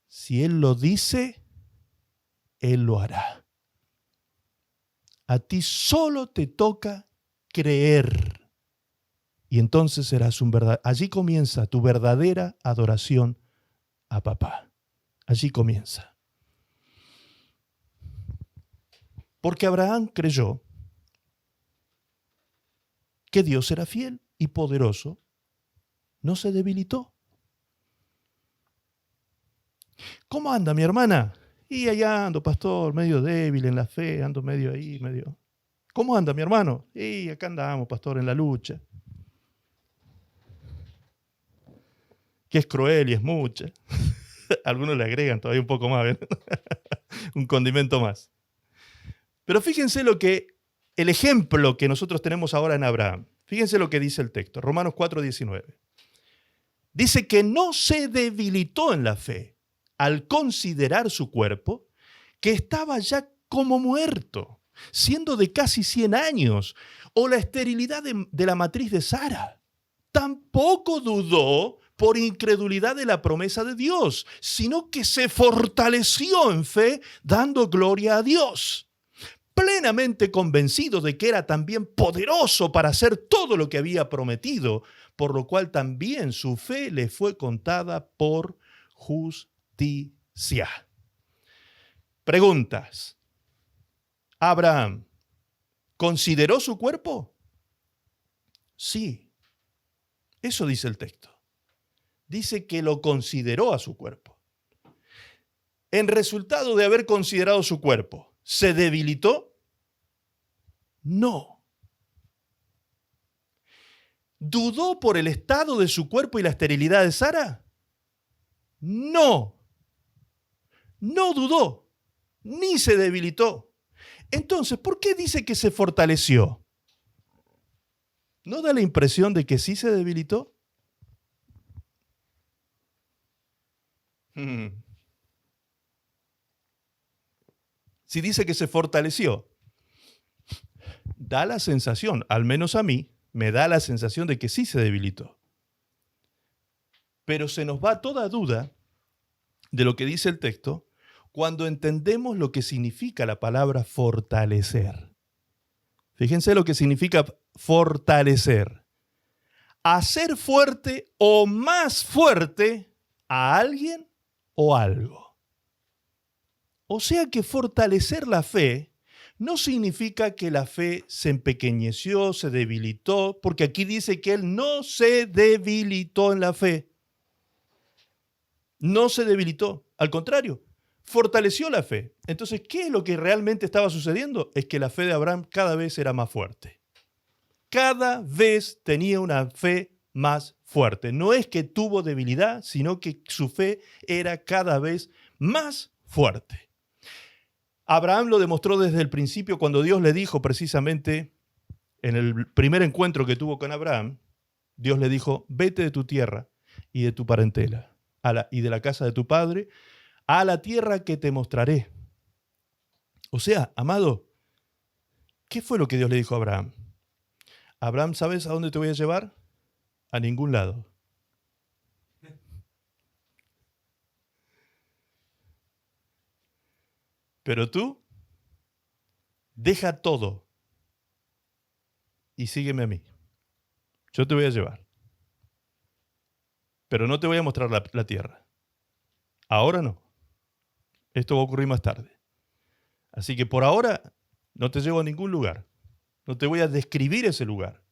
Si Él lo dice, Él lo hará. A ti solo te toca creer. Y entonces serás un verdadero. Allí comienza tu verdadera adoración a papá. Allí comienza. Porque Abraham creyó que Dios era fiel y poderoso. No se debilitó. ¿Cómo anda mi hermana? Y allá ando, pastor, medio débil en la fe, ando medio ahí, medio... ¿Cómo anda mi hermano? Y acá andamos, pastor, en la lucha. Que es cruel y es mucha. Algunos le agregan todavía un poco más, ¿ven? Un condimento más. Pero fíjense el ejemplo que nosotros tenemos ahora en Abraham. Fíjense lo que dice el texto, Romanos 4:19. Dice que no se debilitó en la fe al considerar su cuerpo, que estaba ya como muerto, siendo de casi 100 años, o la esterilidad de la matriz de Sara. Tampoco dudó por incredulidad de la promesa de Dios, sino que se fortaleció en fe, dando gloria a Dios, plenamente convencido de que era también poderoso para hacer todo lo que había prometido, por lo cual también su fe le fue contada por justicia. Preguntas. ¿Abraham consideró su cuerpo? Sí. Eso dice el texto. Dice que lo consideró a su cuerpo. En resultado de haber considerado su cuerpo, ¿se debilitó? No. ¿Dudó por el estado de su cuerpo y la esterilidad de Sara? No. No dudó, ni se debilitó. Entonces, ¿por qué dice que se fortaleció? ¿No da la impresión de que sí se debilitó? Si dice que se fortaleció, da la sensación, al menos a mí, me da la sensación de que sí se debilitó. Pero se nos va toda duda de lo que dice el texto cuando entendemos lo que significa la palabra fortalecer. Fíjense lo que significa fortalecer. Hacer fuerte o más fuerte a alguien o algo. O sea que fortalecer la fe no significa que la fe se empequeñeció, se debilitó, porque aquí dice que él no se debilitó en la fe. No se debilitó, al contrario, fortaleció la fe. Entonces, ¿qué es lo que realmente estaba sucediendo? Es que la fe de Abraham cada vez era más fuerte. Cada vez tenía una fe más fuerte. No es que tuvo debilidad, sino que su fe era cada vez más fuerte. Abraham lo demostró desde el principio cuando Dios le dijo precisamente en el primer encuentro que tuvo con Abraham, Dios le dijo, vete de tu tierra y de tu parentela y de la casa de tu padre a la tierra que te mostraré. O sea, amado, ¿qué fue lo que Dios le dijo a Abraham? Abraham, ¿sabes a dónde te voy a llevar? A ningún lado. Pero tú, deja todo y sígueme a mí. Yo te voy a llevar. Pero no te voy a mostrar la tierra. Ahora no. Esto va a ocurrir más tarde. Así que por ahora no te llevo a ningún lugar. No te voy a describir ese lugar.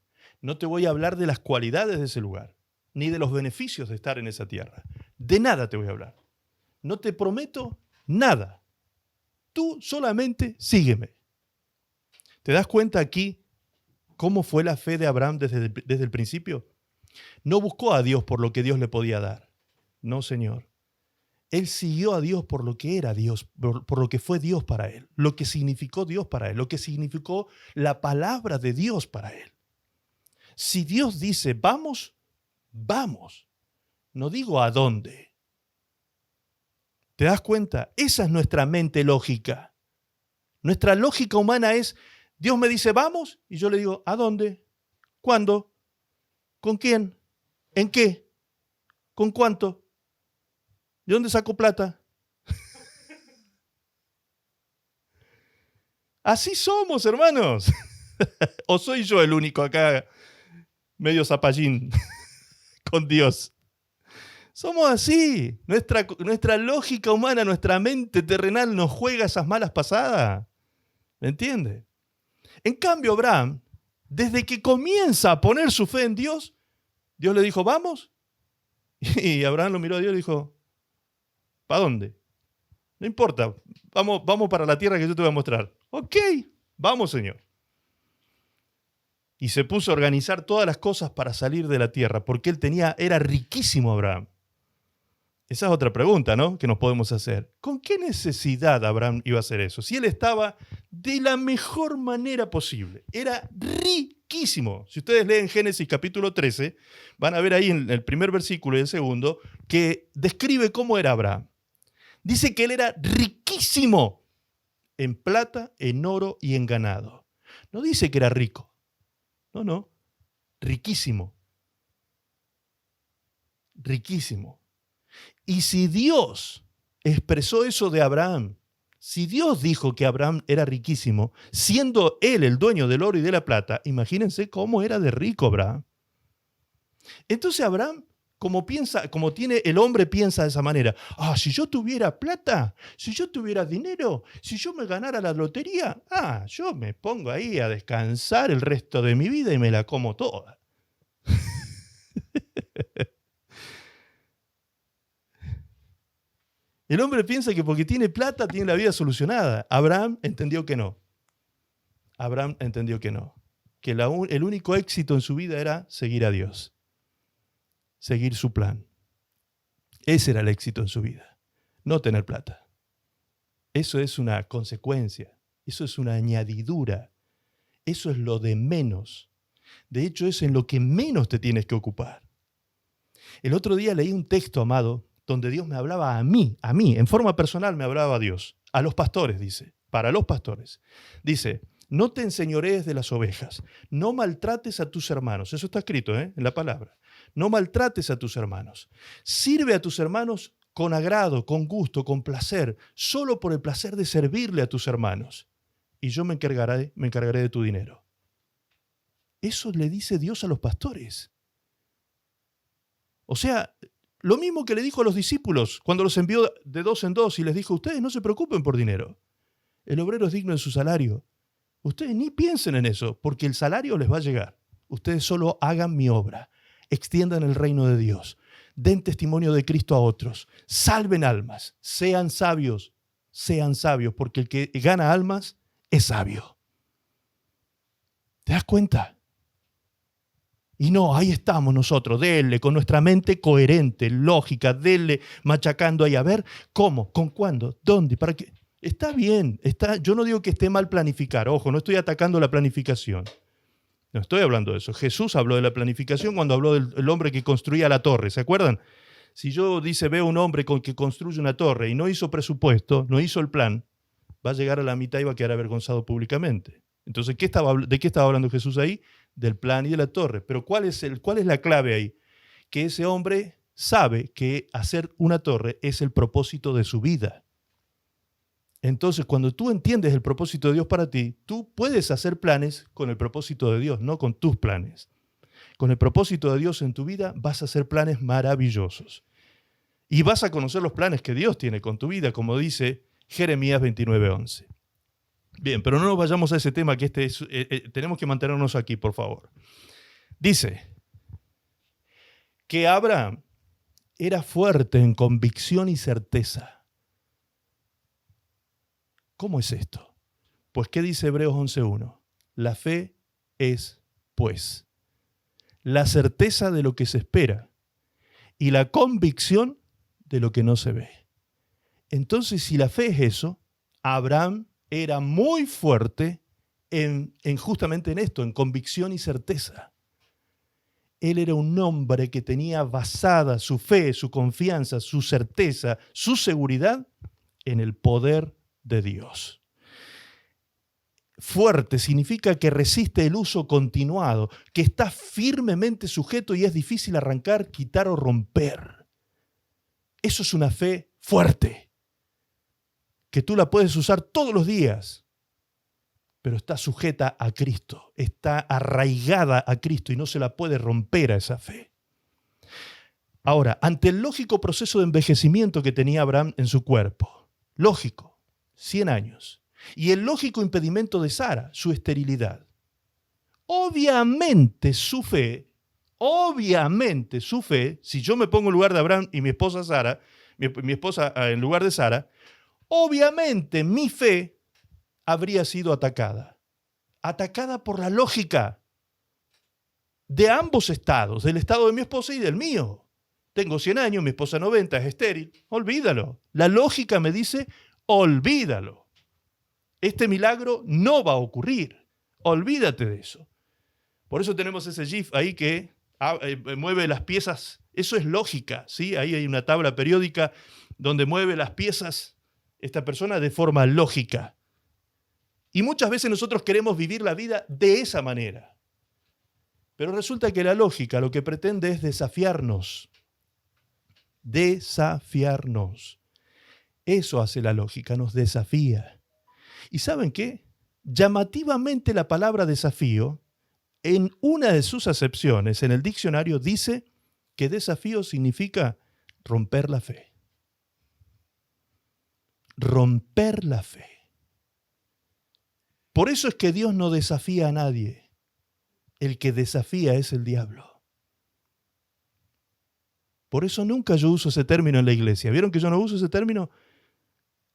No te voy a hablar de las cualidades de ese lugar, ni de los beneficios de estar en esa tierra. De nada te voy a hablar. No te prometo nada. Tú solamente sígueme. ¿Te das cuenta aquí cómo fue la fe de Abraham desde el principio? No buscó a Dios por lo que Dios le podía dar. No, Señor. Él siguió a Dios por lo que era Dios, por lo que fue Dios para él, lo que significó Dios para él, lo que significó la palabra de Dios para él. Si Dios dice, vamos, vamos. No digo a dónde. ¿Te das cuenta? Esa es nuestra mente lógica. Nuestra lógica humana es, Dios me dice, vamos, y yo le digo, ¿a dónde? ¿Cuándo? ¿Con quién? ¿En qué? ¿Con cuánto? ¿De dónde saco plata? Así somos, hermanos. ¿O soy yo el único acá, medio zapallín, con Dios? Somos así. Nuestra lógica humana, nuestra mente terrenal nos juega esas malas pasadas. ¿Me entiende? En cambio, Abraham, desde que comienza a poner su fe en Dios, Dios le dijo, ¿vamos? Y Abraham lo miró a Dios y dijo, ¿para dónde? No importa, vamos para la tierra que yo te voy a mostrar. Ok, vamos, Señor. Y se puso a organizar todas las cosas para salir de la tierra, porque era riquísimo Abraham. Esa es otra pregunta, ¿no?, que nos podemos hacer. ¿Con qué necesidad Abraham iba a hacer eso? Si él estaba de la mejor manera posible. Era riquísimo. Si ustedes leen Génesis capítulo 13, van a ver ahí en el primer versículo y el segundo, que describe cómo era Abraham. Dice que él era riquísimo en plata, en oro y en ganado. No dice que era rico. No. Riquísimo. Riquísimo. Y si Dios expresó eso de Abraham, si Dios dijo que Abraham era riquísimo, siendo él el dueño del oro y de la plata, imagínense cómo era de rico Abraham. Entonces Abraham, el hombre piensa de esa manera, si yo tuviera plata, si yo tuviera dinero, si yo me ganara la lotería, yo me pongo ahí a descansar el resto de mi vida y me la como toda. El hombre piensa que porque tiene plata tiene la vida solucionada. Abraham entendió que no. Abraham entendió que no. Que el único éxito en su vida era seguir a Dios. Seguir su plan. Ese era el éxito en su vida. No tener plata. Eso es una consecuencia. Eso es una añadidura. Eso es lo de menos. De hecho, es en lo que menos te tienes que ocupar. El otro día leí un texto, amado, donde Dios me hablaba a mí, en forma personal me hablaba a Dios, a los pastores, dice, para los pastores. Dice, no te enseñorees de las ovejas, no maltrates a tus hermanos. Eso está escrito, en la palabra. No maltrates a tus hermanos. Sirve a tus hermanos con agrado, con gusto, con placer, solo por el placer de servirle a tus hermanos. Y yo me encargaré de tu dinero. Eso le dice Dios a los pastores. O sea, lo mismo que le dijo a los discípulos cuando los envió de 2 en 2 y les dijo, ustedes no se preocupen por dinero. El obrero es digno de su salario. Ustedes ni piensen en eso, porque el salario les va a llegar. Ustedes solo hagan mi obra. Extiendan el reino de Dios. Den testimonio de Cristo a otros. Salven almas. Sean sabios, porque el que gana almas es sabio. ¿Te das cuenta? Y no, ahí estamos nosotros, denle, con nuestra mente coherente, lógica, denle, machacando ahí. A ver, ¿cómo? ¿Con cuándo? ¿Dónde? ¿Para qué? Está bien, yo no digo que esté mal planificar, ojo, no estoy atacando la planificación. No estoy hablando de eso. Jesús habló de la planificación cuando habló del hombre que construía la torre, ¿se acuerdan? Si yo veo un hombre que construye una torre y no hizo presupuesto, no hizo el plan, va a llegar a la mitad y va a quedar avergonzado públicamente. Entonces, ¿de qué estaba hablando Jesús ahí? Del plan y de la torre. Pero ¿cuál es la clave ahí? Que ese hombre sabe que hacer una torre es el propósito de su vida. Entonces, cuando tú entiendes el propósito de Dios para ti, tú puedes hacer planes con el propósito de Dios, no con tus planes. Con el propósito de Dios en tu vida vas a hacer planes maravillosos. Y vas a conocer los planes que Dios tiene con tu vida, como dice Jeremías 29:11. Bien, pero no nos vayamos a ese tema, que tenemos que mantenernos aquí, por favor. Dice que Abraham era fuerte en convicción y certeza. ¿Cómo es esto? Pues, ¿qué dice Hebreos 11:1? La fe es, pues, la certeza de lo que se espera y la convicción de lo que no se ve. Entonces, si la fe es eso, Abraham era muy fuerte justamente en esto, en convicción y certeza. Él era un hombre que tenía basada su fe, su confianza, su certeza, su seguridad en el poder de Dios. Fuerte significa que resiste el uso continuado, que está firmemente sujeto y es difícil arrancar, quitar o romper. Eso es una fe fuerte, que tú la puedes usar todos los días, pero está sujeta a Cristo, está arraigada a Cristo y no se la puede romper a esa fe. Ahora, ante el lógico proceso de envejecimiento que tenía Abraham en su cuerpo, lógico, 100 años, y el lógico impedimento de Sara, su esterilidad, obviamente su fe, si yo me pongo en lugar de Abraham y mi esposa Sara, mi esposa en lugar de Sara, obviamente mi fe habría sido atacada por la lógica de ambos estados, del estado de mi esposa y del mío. Tengo 100 años, mi esposa 90, es estéril, olvídalo. La lógica me dice, olvídalo. Este milagro no va a ocurrir, olvídate de eso. Por eso tenemos ese GIF ahí que mueve las piezas, eso es lógica, ¿sí? Ahí hay una tabla periódica donde mueve las piezas esta persona de forma lógica. Y muchas veces nosotros queremos vivir la vida de esa manera. Pero resulta que la lógica lo que pretende es desafiarnos. Desafiarnos. Eso hace la lógica, nos desafía. ¿Y saben qué? Llamativamente la palabra desafío, en una de sus acepciones en el diccionario, dice que desafío significa romper la fe. Romper la fe. Por eso es que Dios no desafía a nadie. El que desafía es el diablo. Por eso nunca yo uso ese término en la iglesia. ¿Vieron que yo no uso ese término?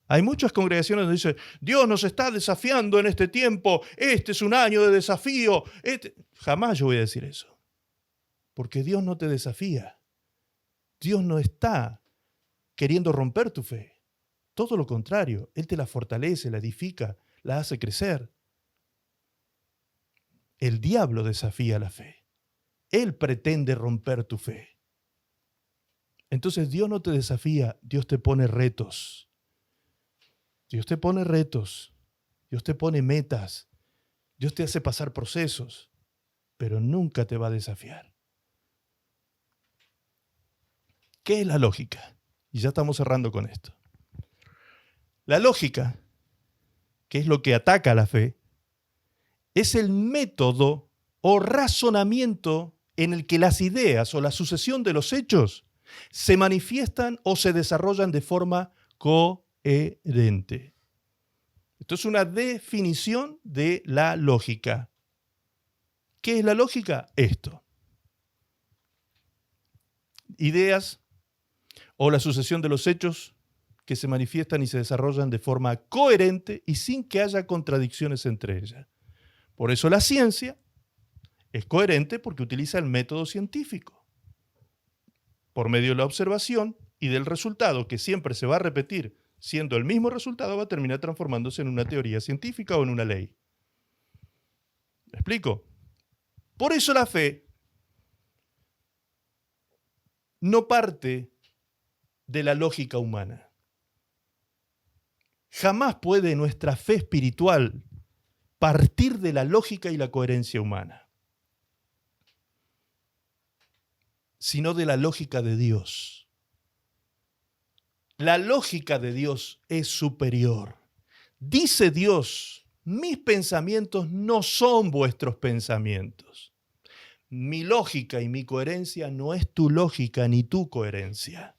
Hay muchas congregaciones donde dicen, Dios nos está desafiando en este tiempo, este es un año de desafío. Jamás yo voy a decir eso. Porque Dios no te desafía. Dios no está queriendo romper tu fe. Todo lo contrario, Él te la fortalece, la edifica, la hace crecer. El diablo desafía la fe. Él pretende romper tu fe. Entonces Dios no te desafía, Dios te pone retos. Dios te pone retos. Dios te pone metas. Dios te hace pasar procesos, pero nunca te va a desafiar. ¿Qué es la lógica? Y ya estamos cerrando con esto. La lógica, que es lo que ataca a la fe, es el método o razonamiento en el que las ideas o la sucesión de los hechos se manifiestan o se desarrollan de forma coherente. Esto es una definición de la lógica. ¿Qué es la lógica? Esto. Ideas o la sucesión de los hechos que se manifiestan y se desarrollan de forma coherente y sin que haya contradicciones entre ellas. Por eso la ciencia es coherente porque utiliza el método científico. Por medio de la observación y del resultado, que siempre se va a repetir, siendo el mismo resultado, va a terminar transformándose en una teoría científica o en una ley. ¿Me explico? Por eso la fe no parte de la lógica humana. Jamás puede nuestra fe espiritual partir de la lógica y la coherencia humana, sino de la lógica de Dios. La lógica de Dios es superior. Dice Dios, mis pensamientos no son vuestros pensamientos. Mi lógica y mi coherencia no es tu lógica ni tu coherencia.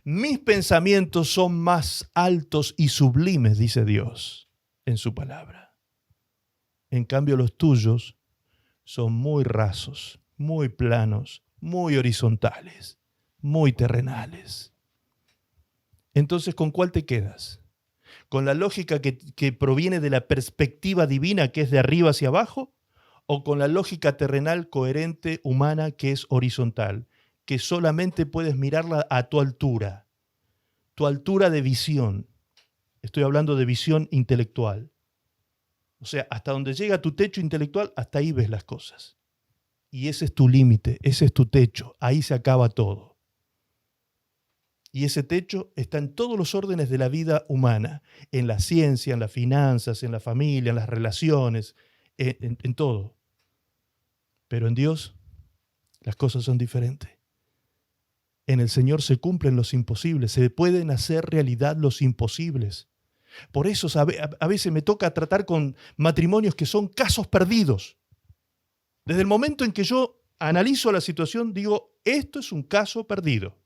Mis pensamientos son más altos y sublimes, dice Dios en su palabra. En cambio, los tuyos son muy rasos, muy planos, muy horizontales, muy terrenales. Entonces, ¿con cuál te quedas? ¿Con la lógica que proviene de la perspectiva divina, que es de arriba hacia abajo? ¿O con la lógica terrenal, coherente, humana, que es horizontal, que solamente puedes mirarla a tu altura de visión? Estoy hablando de visión intelectual. O sea, hasta donde llega tu techo intelectual, hasta ahí ves las cosas. Y ese es tu límite, ese es tu techo, ahí se acaba todo. Y ese techo está en todos los órdenes de la vida humana, en la ciencia, en las finanzas, en la familia, en las relaciones, en todo. Pero en Dios las cosas son diferentes. En el Señor se cumplen los imposibles, se pueden hacer realidad los imposibles. Por eso a veces me toca tratar con matrimonios que son casos perdidos. Desde el momento en que yo analizo la situación, digo, esto es un caso perdido.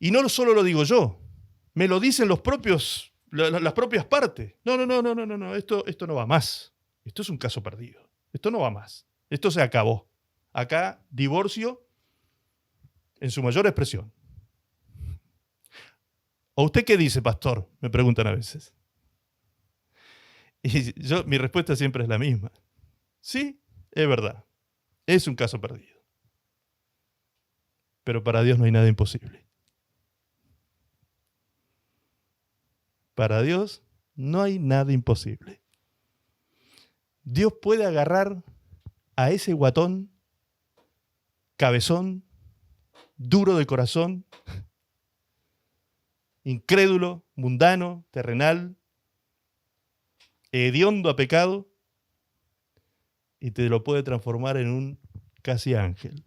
Y no solo lo digo yo, me lo dicen las propias partes. No, esto no va más. Esto es un caso perdido. Esto no va más. Esto se acabó. Acá, divorcio en su mayor expresión. ¿O usted qué dice, pastor? Me preguntan a veces. Y mi respuesta siempre es la misma. Sí, es verdad. Es un caso perdido. Pero para Dios no hay nada imposible. Para Dios no hay nada imposible. Dios puede agarrar a ese guatón, cabezón, duro de corazón, incrédulo, mundano, terrenal, hediondo a pecado, y te lo puede transformar en un casi ángel.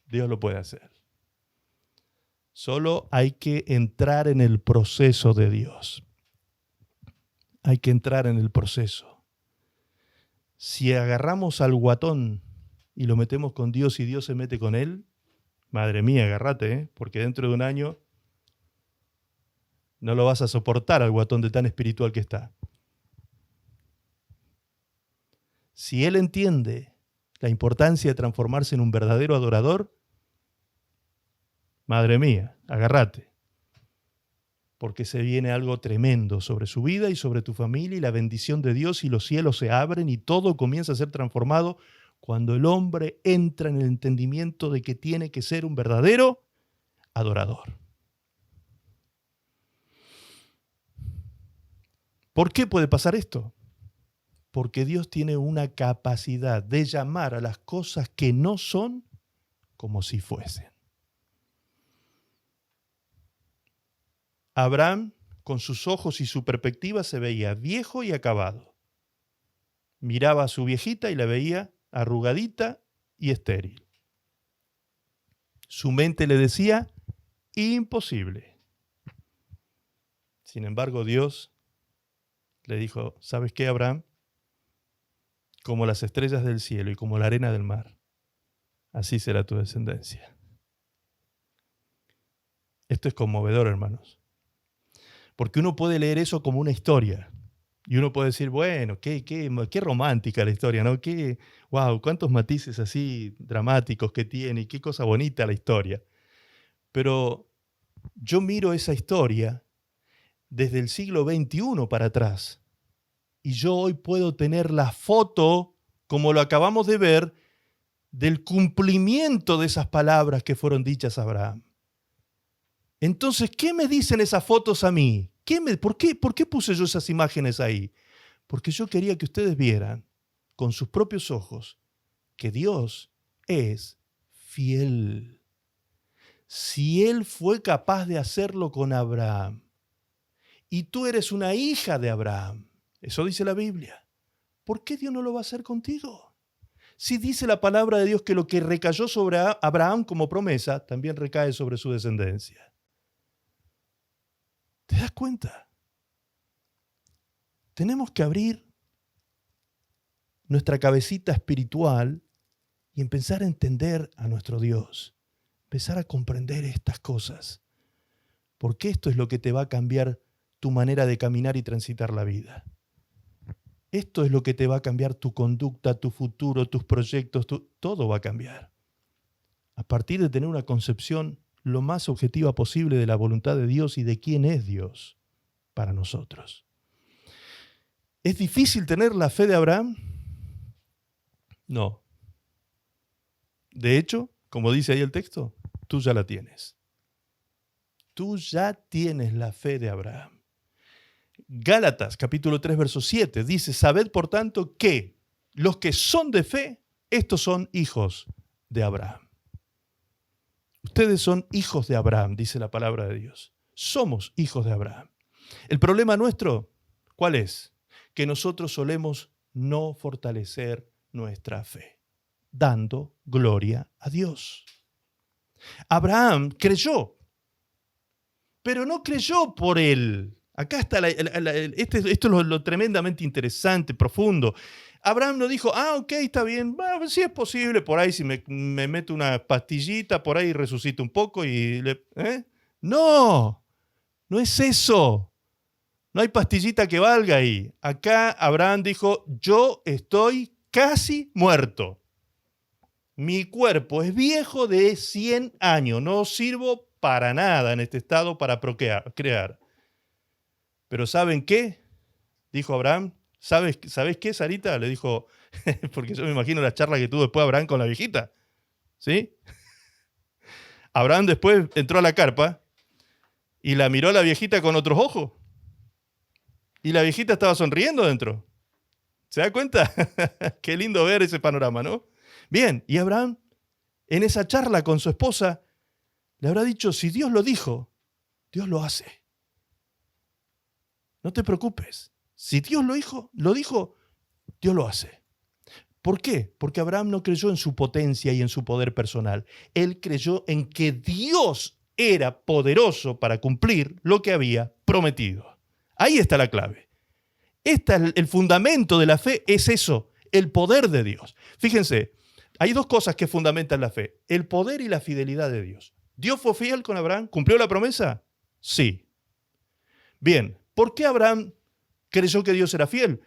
Dios lo puede hacer. Solo hay que entrar en el proceso de Dios. Hay que entrar en el proceso. Si agarramos al guatón y lo metemos con Dios y Dios se mete con él, madre mía, agárrate, porque dentro de un año no lo vas a soportar al guatón de tan espiritual que está. Si él entiende la importancia de transformarse en un verdadero adorador, madre mía, agárrate, porque se viene algo tremendo sobre su vida y sobre tu familia y la bendición de Dios y los cielos se abren y todo comienza a ser transformado cuando el hombre entra en el entendimiento de que tiene que ser un verdadero adorador. ¿Por qué puede pasar esto? Porque Dios tiene una capacidad de llamar a las cosas que no son como si fuesen. Abraham, con sus ojos y su perspectiva, se veía viejo y acabado. Miraba a su viejita y la veía arrugadita y estéril. Su mente le decía, imposible. Sin embargo, Dios le dijo, ¿sabes qué, Abraham? Como las estrellas del cielo y como la arena del mar, así será tu descendencia. Esto es conmovedor, hermanos. Porque uno puede leer eso como una historia. Y uno puede decir, bueno, qué romántica la historia, ¿no? Wow, cuántos matices así dramáticos que tiene y qué cosa bonita la historia. Pero yo miro esa historia desde el siglo XXI para atrás. Y yo hoy puedo tener la foto, como lo acabamos de ver, del cumplimiento de esas palabras que fueron dichas a Abraham. Entonces, ¿qué me dicen esas fotos a mí? ¿Por qué puse yo esas imágenes ahí? Porque yo quería que ustedes vieran con sus propios ojos que Dios es fiel. Si Él fue capaz de hacerlo con Abraham, y tú eres una hija de Abraham, eso dice la Biblia, ¿por qué Dios no lo va a hacer contigo? Si dice la palabra de Dios que lo que recayó sobre Abraham como promesa, también recae sobre su descendencia. ¿Te das cuenta? Tenemos que abrir nuestra cabecita espiritual y empezar a entender a nuestro Dios. Empezar a comprender estas cosas. Porque esto es lo que te va a cambiar tu manera de caminar y transitar la vida. Esto es lo que te va a cambiar tu conducta, tu futuro, tus proyectos, todo va a cambiar. A partir de tener una concepción lo más objetiva posible de la voluntad de Dios y de quién es Dios para nosotros. ¿Es difícil tener la fe de Abraham? No. De hecho, como dice ahí el texto, tú ya la tienes. Tú ya tienes la fe de Abraham. Gálatas, capítulo 3, verso 7, dice, sabed por tanto que los que son de fe, estos son hijos de Abraham. Ustedes son hijos de Abraham, dice la palabra de Dios. Somos hijos de Abraham. El problema nuestro, ¿cuál es? Que nosotros solemos no fortalecer nuestra fe, dando gloria a Dios. Abraham creyó, pero no creyó por él. Acá está esto es lo tremendamente interesante, profundo. Abraham no dijo, ok, está bien, bueno, si es posible, por ahí si me meto una pastillita, por ahí resucito un poco y... No, no es eso. No hay pastillita que valga ahí. Acá Abraham dijo, yo estoy casi muerto. Mi cuerpo es viejo de 100 años, no sirvo para nada en este estado para crear. Pero ¿saben qué? Dijo Abraham. ¿Sabes qué, Sarita? Le dijo, porque yo me imagino la charla que tuvo después Abraham con la viejita. ¿Sí? Abraham después entró a la carpa y la miró a la viejita con otros ojos. Y la viejita estaba sonriendo dentro. ¿Se da cuenta? Qué lindo ver ese panorama, ¿no? Bien, y Abraham, en esa charla con su esposa, le habrá dicho, si Dios lo dijo, Dios lo hace. No te preocupes. Si Dios lo dijo, Dios lo hace. ¿Por qué? Porque Abraham no creyó en su potencia y en su poder personal. Él creyó en que Dios era poderoso para cumplir lo que había prometido. Ahí está la clave. El fundamento de la fe es eso, el poder de Dios. Fíjense, hay dos cosas que fundamentan la fe, el poder y la fidelidad de Dios. ¿Dios fue fiel con Abraham? ¿Cumplió la promesa? Sí. Bien, ¿por qué Abraham creyó que Dios era fiel?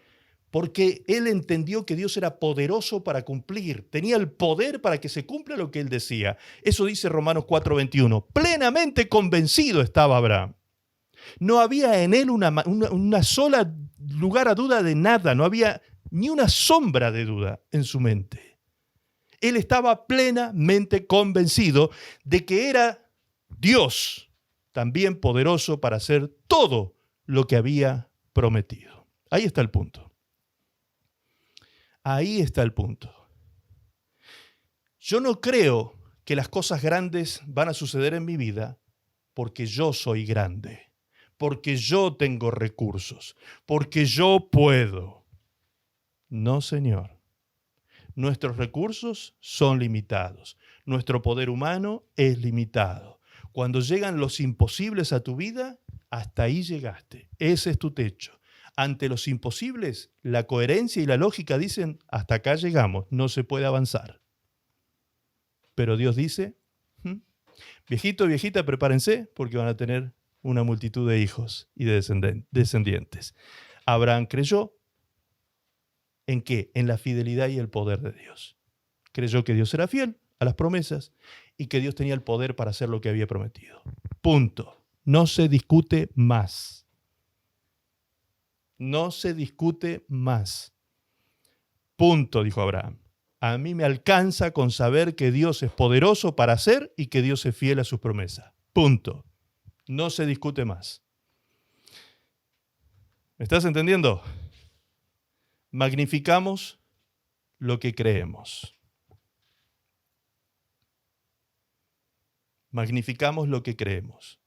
Porque él entendió que Dios era poderoso para cumplir, tenía el poder para que se cumpla lo que él decía. Eso dice Romanos 4:21. Plenamente convencido estaba Abraham. No había en él una sola lugar a duda de nada, no había ni una sombra de duda en su mente. Él estaba plenamente convencido de que era Dios también poderoso para hacer todo lo que había prometido. Ahí está el punto. Ahí está el punto. Yo no creo que las cosas grandes van a suceder en mi vida porque yo soy grande, porque yo tengo recursos, porque yo puedo. No, Señor. Nuestros recursos son limitados. Nuestro poder humano es limitado. Cuando llegan los imposibles a tu vida, hasta ahí llegaste. Ese es tu techo. Ante los imposibles, la coherencia y la lógica dicen, hasta acá llegamos, no se puede avanzar. Pero Dios dice, viejito, viejita, prepárense porque van a tener una multitud de hijos y de descendientes. Abraham creyó ¿en qué? En la fidelidad y el poder de Dios. Creyó que Dios era fiel a las promesas y que Dios tenía el poder para hacer lo que había prometido. Punto. No se discute más. No se discute más. Punto, dijo Abraham. A mí me alcanza con saber que Dios es poderoso para hacer y que Dios es fiel a sus promesas. Punto. No se discute más. ¿Me estás entendiendo? Magnificamos lo que creemos. Magnificamos lo que creemos.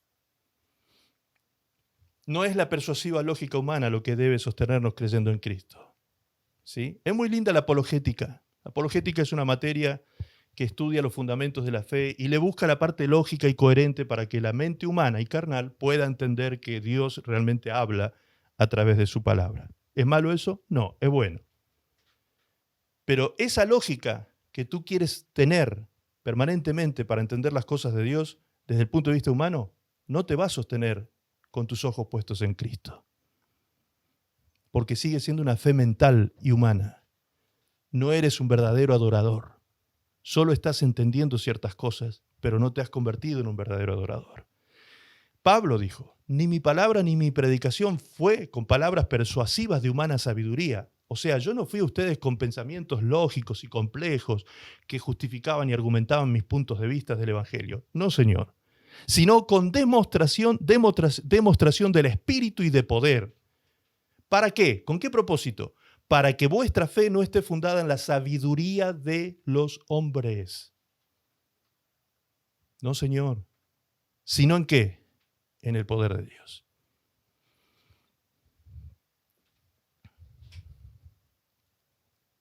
No es la persuasiva lógica humana lo que debe sostenernos creyendo en Cristo. ¿Sí? Es muy linda la apologética. La apologética es una materia que estudia los fundamentos de la fe y le busca la parte lógica y coherente para que la mente humana y carnal pueda entender que Dios realmente habla a través de su palabra. ¿Es malo eso? No, es bueno. Pero esa lógica que tú quieres tener permanentemente para entender las cosas de Dios desde el punto de vista humano, no te va a sostener con tus ojos puestos en Cristo. Porque sigue siendo una fe mental y humana. No eres un verdadero adorador. Solo estás entendiendo ciertas cosas, pero no te has convertido en un verdadero adorador. Pablo dijo, ni mi palabra ni mi predicación fue con palabras persuasivas de humana sabiduría. O sea, yo no fui a ustedes con pensamientos lógicos y complejos que justificaban y argumentaban mis puntos de vista del Evangelio. No, Señor. Sino con demostración del Espíritu y de poder. ¿Para qué? ¿Con qué propósito? Para que vuestra fe no esté fundada en la sabiduría de los hombres. No, Señor. ¿Sino en qué? En el poder de Dios.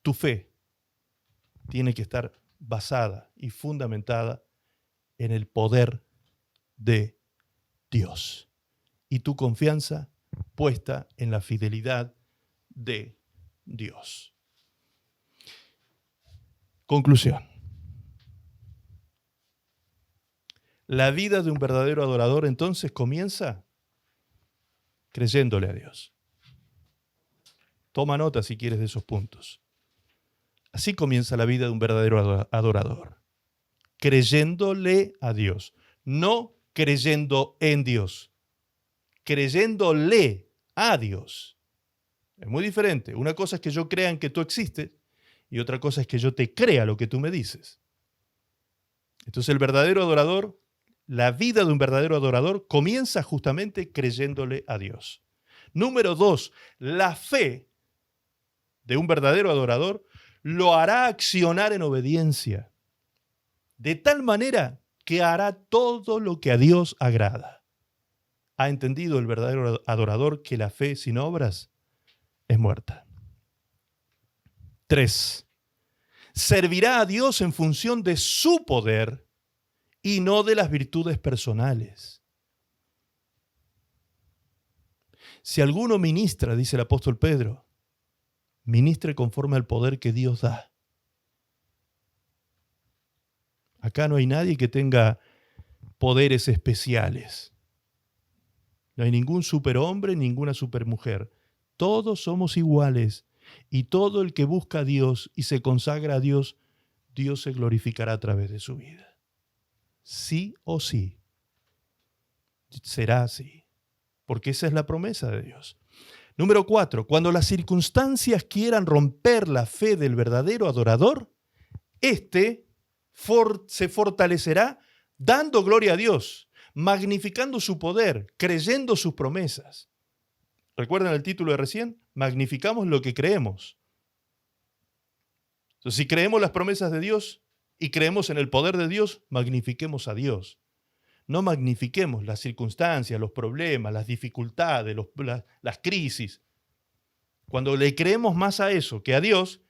Tu fe tiene que estar basada y fundamentada en el poder de Dios. Y tu confianza puesta en la fidelidad de Dios. Conclusión. La vida de un verdadero adorador entonces comienza creyéndole a Dios. Toma nota si quieres de esos puntos. Así comienza la vida de un verdadero adorador. Creyéndole a Dios. No creyendo en Dios. Creyéndole a Dios. Es muy diferente. Una cosa es que yo crea en que tú existes y otra cosa es que yo te crea lo que tú me dices. Entonces el verdadero adorador, la vida de un verdadero adorador comienza justamente creyéndole a Dios. Número 2, la fe de un verdadero adorador lo hará accionar en obediencia, de tal manera que hará todo lo que a Dios agrada. ¿Ha entendido el verdadero adorador que la fe sin obras es muerta? 3. Servirá a Dios en función de su poder y no de las virtudes personales. Si alguno ministra, dice el apóstol Pedro, ministre conforme al poder que Dios da. Acá no hay nadie que tenga poderes especiales. No hay ningún superhombre, ninguna supermujer. Todos somos iguales y todo el que busca a Dios y se consagra a Dios, Dios se glorificará a través de su vida. Sí o sí. Será así. Porque esa es la promesa de Dios. Número 4. Cuando las circunstancias quieran romper la fe del verdadero adorador, éste se fortalecerá dando gloria a Dios, magnificando su poder, creyendo sus promesas. ¿Recuerdan el título de recién? Magnificamos lo que creemos. Entonces, si creemos las promesas de Dios y creemos en el poder de Dios, magnifiquemos a Dios. No magnifiquemos las circunstancias, los problemas, las dificultades, las crisis. Cuando le creemos más a eso que a Dios,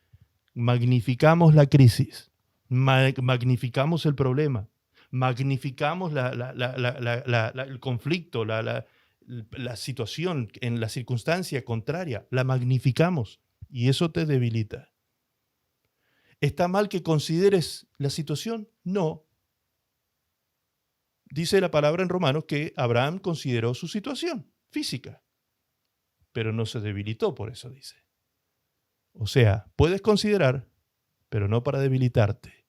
magnificamos la crisis, magnificamos el problema, magnificamos el conflicto, la situación en la circunstancia contraria, la magnificamos y eso te debilita. ¿Está mal que consideres la situación? No. Dice la palabra en Romanos que Abraham consideró su situación física, pero no se debilitó por eso, dice. O sea, puedes considerar, pero no para debilitarte.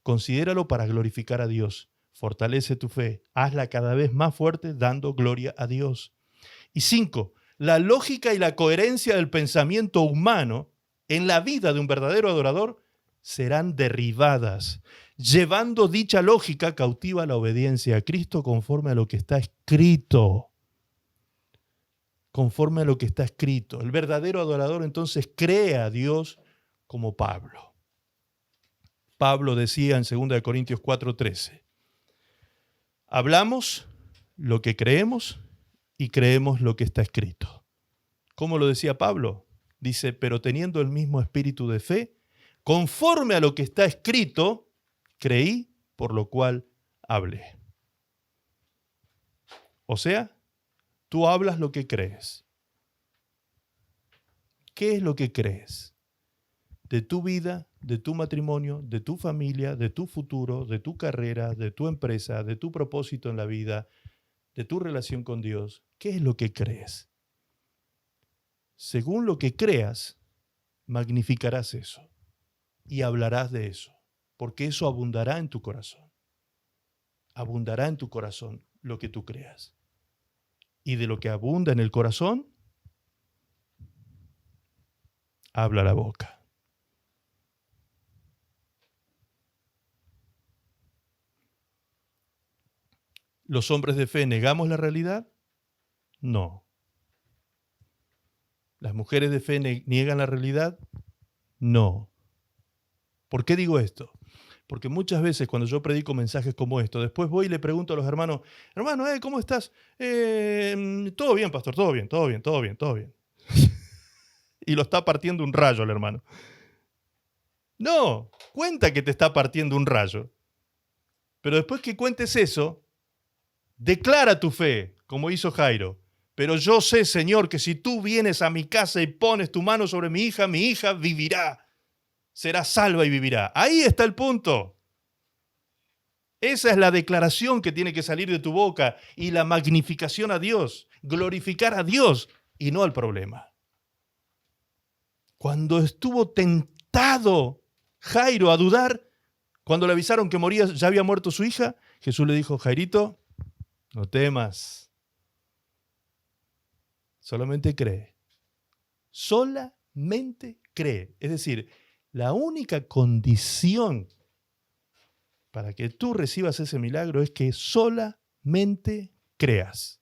Considéralo para glorificar a Dios. Fortalece tu fe. Hazla cada vez más fuerte dando gloria a Dios. Y 5, la lógica y la coherencia del pensamiento humano en la vida de un verdadero adorador serán derribadas, llevando dicha lógica cautiva a la obediencia a Cristo conforme a lo que está escrito. Conforme a lo que está escrito. El verdadero adorador entonces cree a Dios como Pablo. Pablo decía en 2 Corintios 4:13, hablamos lo que creemos y creemos lo que está escrito. ¿Cómo lo decía Pablo? Dice, pero teniendo el mismo espíritu de fe, conforme a lo que está escrito, creí, por lo cual hablé. O sea, tú hablas lo que crees. ¿Qué es lo que crees? De tu vida, de tu matrimonio, de tu familia, de tu futuro, de tu carrera, de tu empresa, de tu propósito en la vida, de tu relación con Dios. ¿Qué es lo que crees? Según lo que creas, magnificarás eso y hablarás de eso, porque eso abundará en tu corazón. Abundará en tu corazón lo que tú creas. Y de lo que abunda en el corazón, habla la boca. ¿Los hombres de fe negamos la realidad? No. ¿Las mujeres de fe niegan la realidad? No. ¿Por qué digo esto? Porque muchas veces cuando yo predico mensajes como esto, después voy y le pregunto a los hermanos, hermano, ¿cómo estás? Todo bien, pastor, todo bien, todo bien, todo bien, todo bien. Y lo está partiendo un rayo el hermano. No, cuenta que te está partiendo un rayo. Pero después que cuentes eso, declara tu fe, como hizo Jairo. Pero yo sé, Señor, que si tú vienes a mi casa y pones tu mano sobre mi hija vivirá. Será salva y vivirá. Ahí está el punto. Esa es la declaración que tiene que salir de tu boca y la magnificación a Dios, glorificar a Dios y no al problema. Cuando estuvo tentado Jairo a dudar, cuando le avisaron que moría, ya había muerto su hija, Jesús le dijo, Jairito, no temas, solamente cree. Solamente cree. Es decir, la única condición para que tú recibas ese milagro es que solamente creas.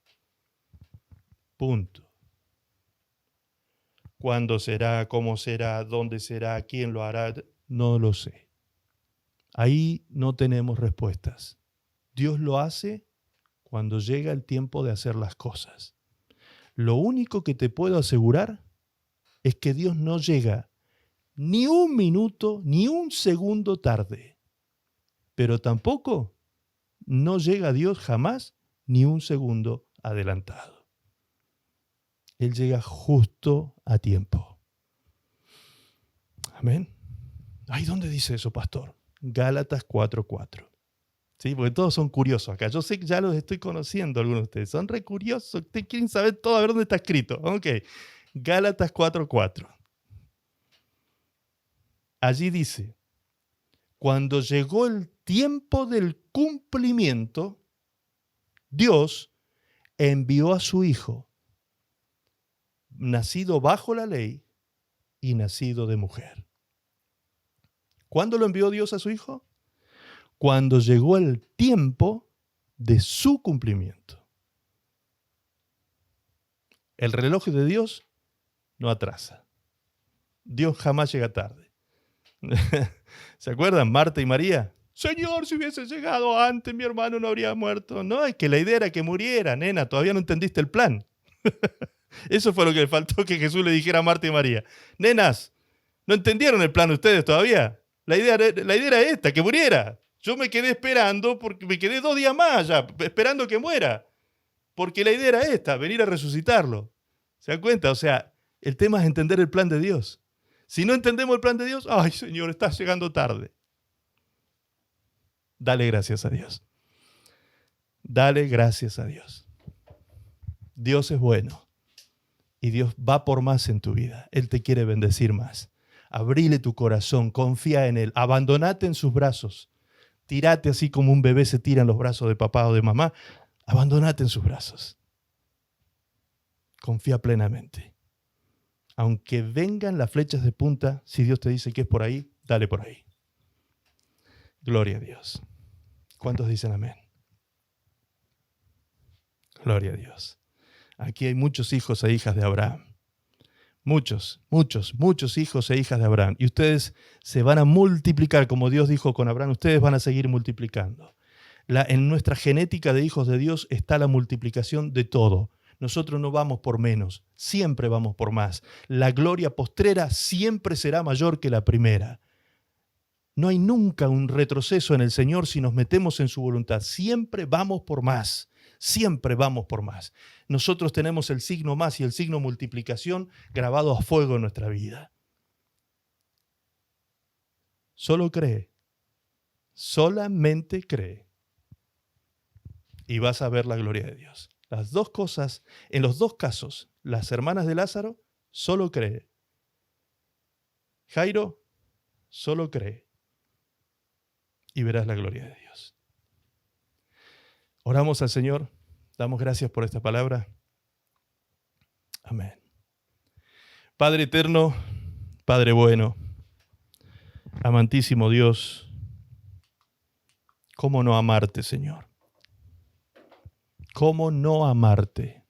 Punto. ¿Cuándo será? ¿Cómo será? ¿Dónde será? ¿Quién lo hará? No lo sé. Ahí no tenemos respuestas. Dios lo hace cuando llega el tiempo de hacer las cosas. Lo único que te puedo asegurar es que Dios no llega ni un minuto, ni un segundo tarde. Pero tampoco no llega Dios jamás ni un segundo adelantado. Él llega justo a tiempo. Amén. Ay, ¿dónde dice eso, pastor? Gálatas 4:4. Sí, porque todos son curiosos acá. Yo sé que ya los estoy conociendo algunos de ustedes. Son re curiosos. Ustedes quieren saber todo, a ver dónde está escrito. Ok. Gálatas 4:4. Allí dice, cuando llegó el tiempo del cumplimiento, Dios envió a su Hijo, nacido bajo la ley y nacido de mujer. ¿Cuándo lo envió Dios a su Hijo? Cuando llegó el tiempo de su cumplimiento. El reloj de Dios no atrasa. Dios jamás llega tarde. ¿Se acuerdan? Marta y María. Señor, si hubiese llegado antes, mi hermano no habría muerto. No, es que la idea era que muriera, nena. Todavía no entendiste el plan. Eso fue lo que le faltó que Jesús le dijera a Marta y María. Nenas, ¿no entendieron el plan ustedes todavía? La idea era esta, que muriera. Yo me quedé esperando, porque me quedé 2 días más ya, esperando que muera. Porque la idea era esta, venir a resucitarlo. ¿Se dan cuenta? O sea, el tema es entender el plan de Dios. Si no entendemos el plan de Dios, ay, Señor, estás llegando tarde. Dale gracias a Dios. Dale gracias a Dios. Dios es bueno y Dios va por más en tu vida. Él te quiere bendecir más. Abrile tu corazón, confía en Él, abandonate en sus brazos. Tírate así como un bebé se tira en los brazos de papá o de mamá. Abandonate en sus brazos. Confía plenamente. Aunque vengan las flechas de punta, si Dios te dice que es por ahí, dale por ahí. Gloria a Dios. ¿Cuántos dicen amén? Gloria a Dios. Aquí hay muchos hijos e hijas de Abraham. Muchos hijos e hijas de Abraham. Y ustedes se van a multiplicar, como Dios dijo con Abraham, ustedes van a seguir multiplicando. En nuestra genética de hijos de Dios está la multiplicación de todo. Nosotros no vamos por menos, siempre vamos por más. La gloria postrera siempre será mayor que la primera. No hay nunca un retroceso en el Señor si nos metemos en su voluntad. Siempre vamos por más. Siempre vamos por más. Nosotros tenemos el signo más y el signo multiplicación grabado a fuego en nuestra vida. Solo cree. Solamente cree. Y vas a ver la gloria de Dios. Las dos cosas, en los dos casos, las hermanas de Lázaro, solo cree. Jairo, solo cree. Y verás la gloria de Dios. Oramos al Señor. Damos gracias por esta palabra. Amén. Padre eterno, Padre bueno, amantísimo Dios, ¿cómo no amarte, Señor? ¿Cómo no amarte?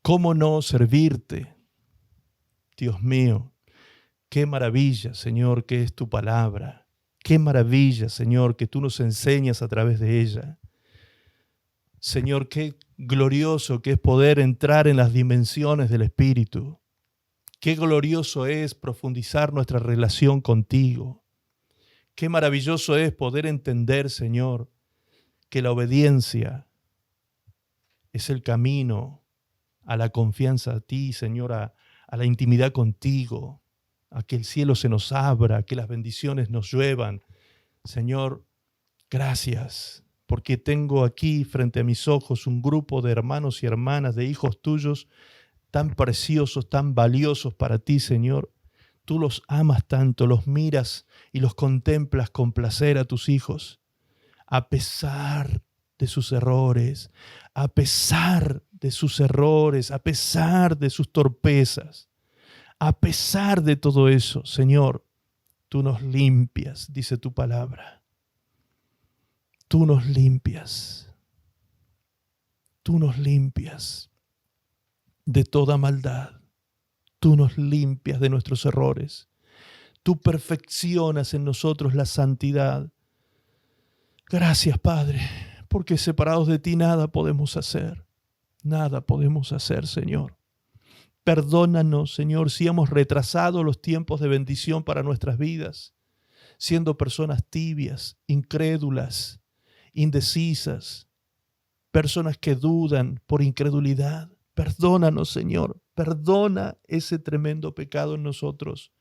¿Cómo no servirte? Dios mío, qué maravilla, Señor, que es tu palabra. Qué maravilla, Señor, que tú nos enseñas a través de ella. Señor, qué glorioso que es poder entrar en las dimensiones del Espíritu. Qué glorioso es profundizar nuestra relación contigo. Qué maravilloso es poder entender, Señor, que la obediencia es el camino a la confianza a ti, Señor, a la intimidad contigo, a que el cielo se nos abra, que las bendiciones nos lluevan. Señor, gracias, porque tengo aquí frente a mis ojos un grupo de hermanos y hermanas, de hijos tuyos, tan preciosos, tan valiosos para ti, Señor. Tú los amas tanto, los miras y los contemplas con placer a tus hijos, a pesar de sus errores, a pesar de sus errores, a pesar de sus torpezas, a pesar de todo eso, Señor, tú nos limpias, dice tu palabra. Tú nos limpias. Tú nos limpias de toda maldad. Tú nos limpias de nuestros errores. Tú perfeccionas en nosotros la santidad. Gracias, Padre, porque separados de ti nada podemos hacer. Nada podemos hacer, Señor. Perdónanos, Señor, si hemos retrasado los tiempos de bendición para nuestras vidas, siendo personas tibias, incrédulas, indecisas, personas que dudan por incredulidad. Perdónanos, Señor. Perdona ese tremendo pecado en nosotros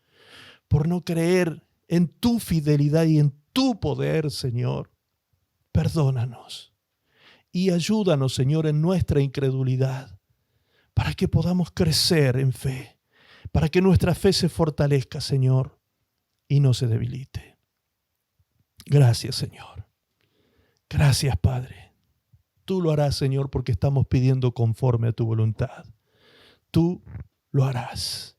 por no creer en tu fidelidad y en tu poder, Señor. Perdónanos y ayúdanos, Señor, en nuestra incredulidad para que podamos crecer en fe, para que nuestra fe se fortalezca, Señor, y no se debilite. Gracias, Señor. Gracias, Padre. Tú lo harás, Señor, porque estamos pidiendo conforme a tu voluntad. Tú lo harás.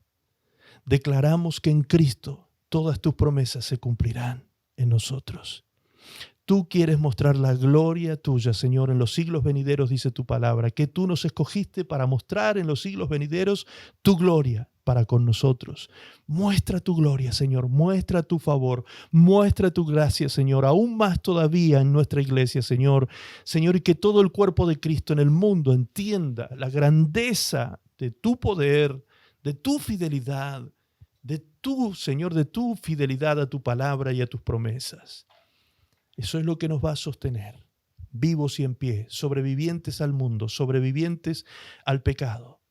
Declaramos que en Cristo todas tus promesas se cumplirán en nosotros. Tú quieres mostrar la gloria tuya, Señor, en los siglos venideros, dice tu palabra, que tú nos escogiste para mostrar en los siglos venideros tu gloria para con nosotros. Muestra tu gloria, Señor, muestra tu favor, muestra tu gracia, Señor, aún más todavía en nuestra iglesia, Señor. Señor, y que todo el cuerpo de Cristo en el mundo entienda la grandeza de tu poder, de tu fidelidad, de tu, Señor, de tu fidelidad a tu palabra y a tus promesas. Eso es lo que nos va a sostener, vivos y en pie, sobrevivientes al mundo, sobrevivientes al pecado.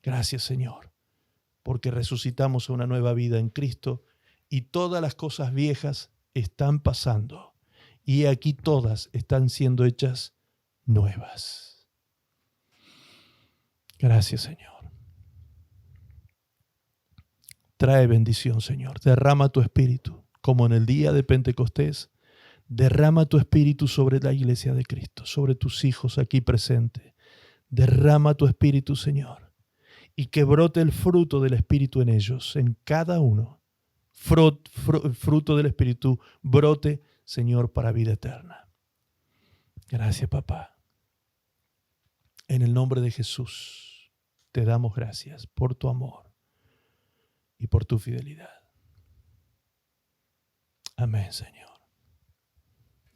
Gracias, Señor, porque resucitamos a una nueva vida en Cristo y todas las cosas viejas están pasando y aquí todas están siendo hechas nuevas. Gracias, Señor. Trae bendición, Señor. Derrama tu espíritu, como en el día de Pentecostés. Derrama tu espíritu sobre la iglesia de Cristo, sobre tus hijos aquí presentes. Derrama tu espíritu, Señor, y que brote el fruto del espíritu en ellos, en cada uno. Fruto del espíritu brote, Señor, para vida eterna. Gracias, papá. En el nombre de Jesús, te damos gracias por tu amor y por tu fidelidad. Amén, Señor.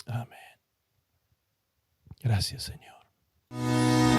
Amén. Gracias, Señor.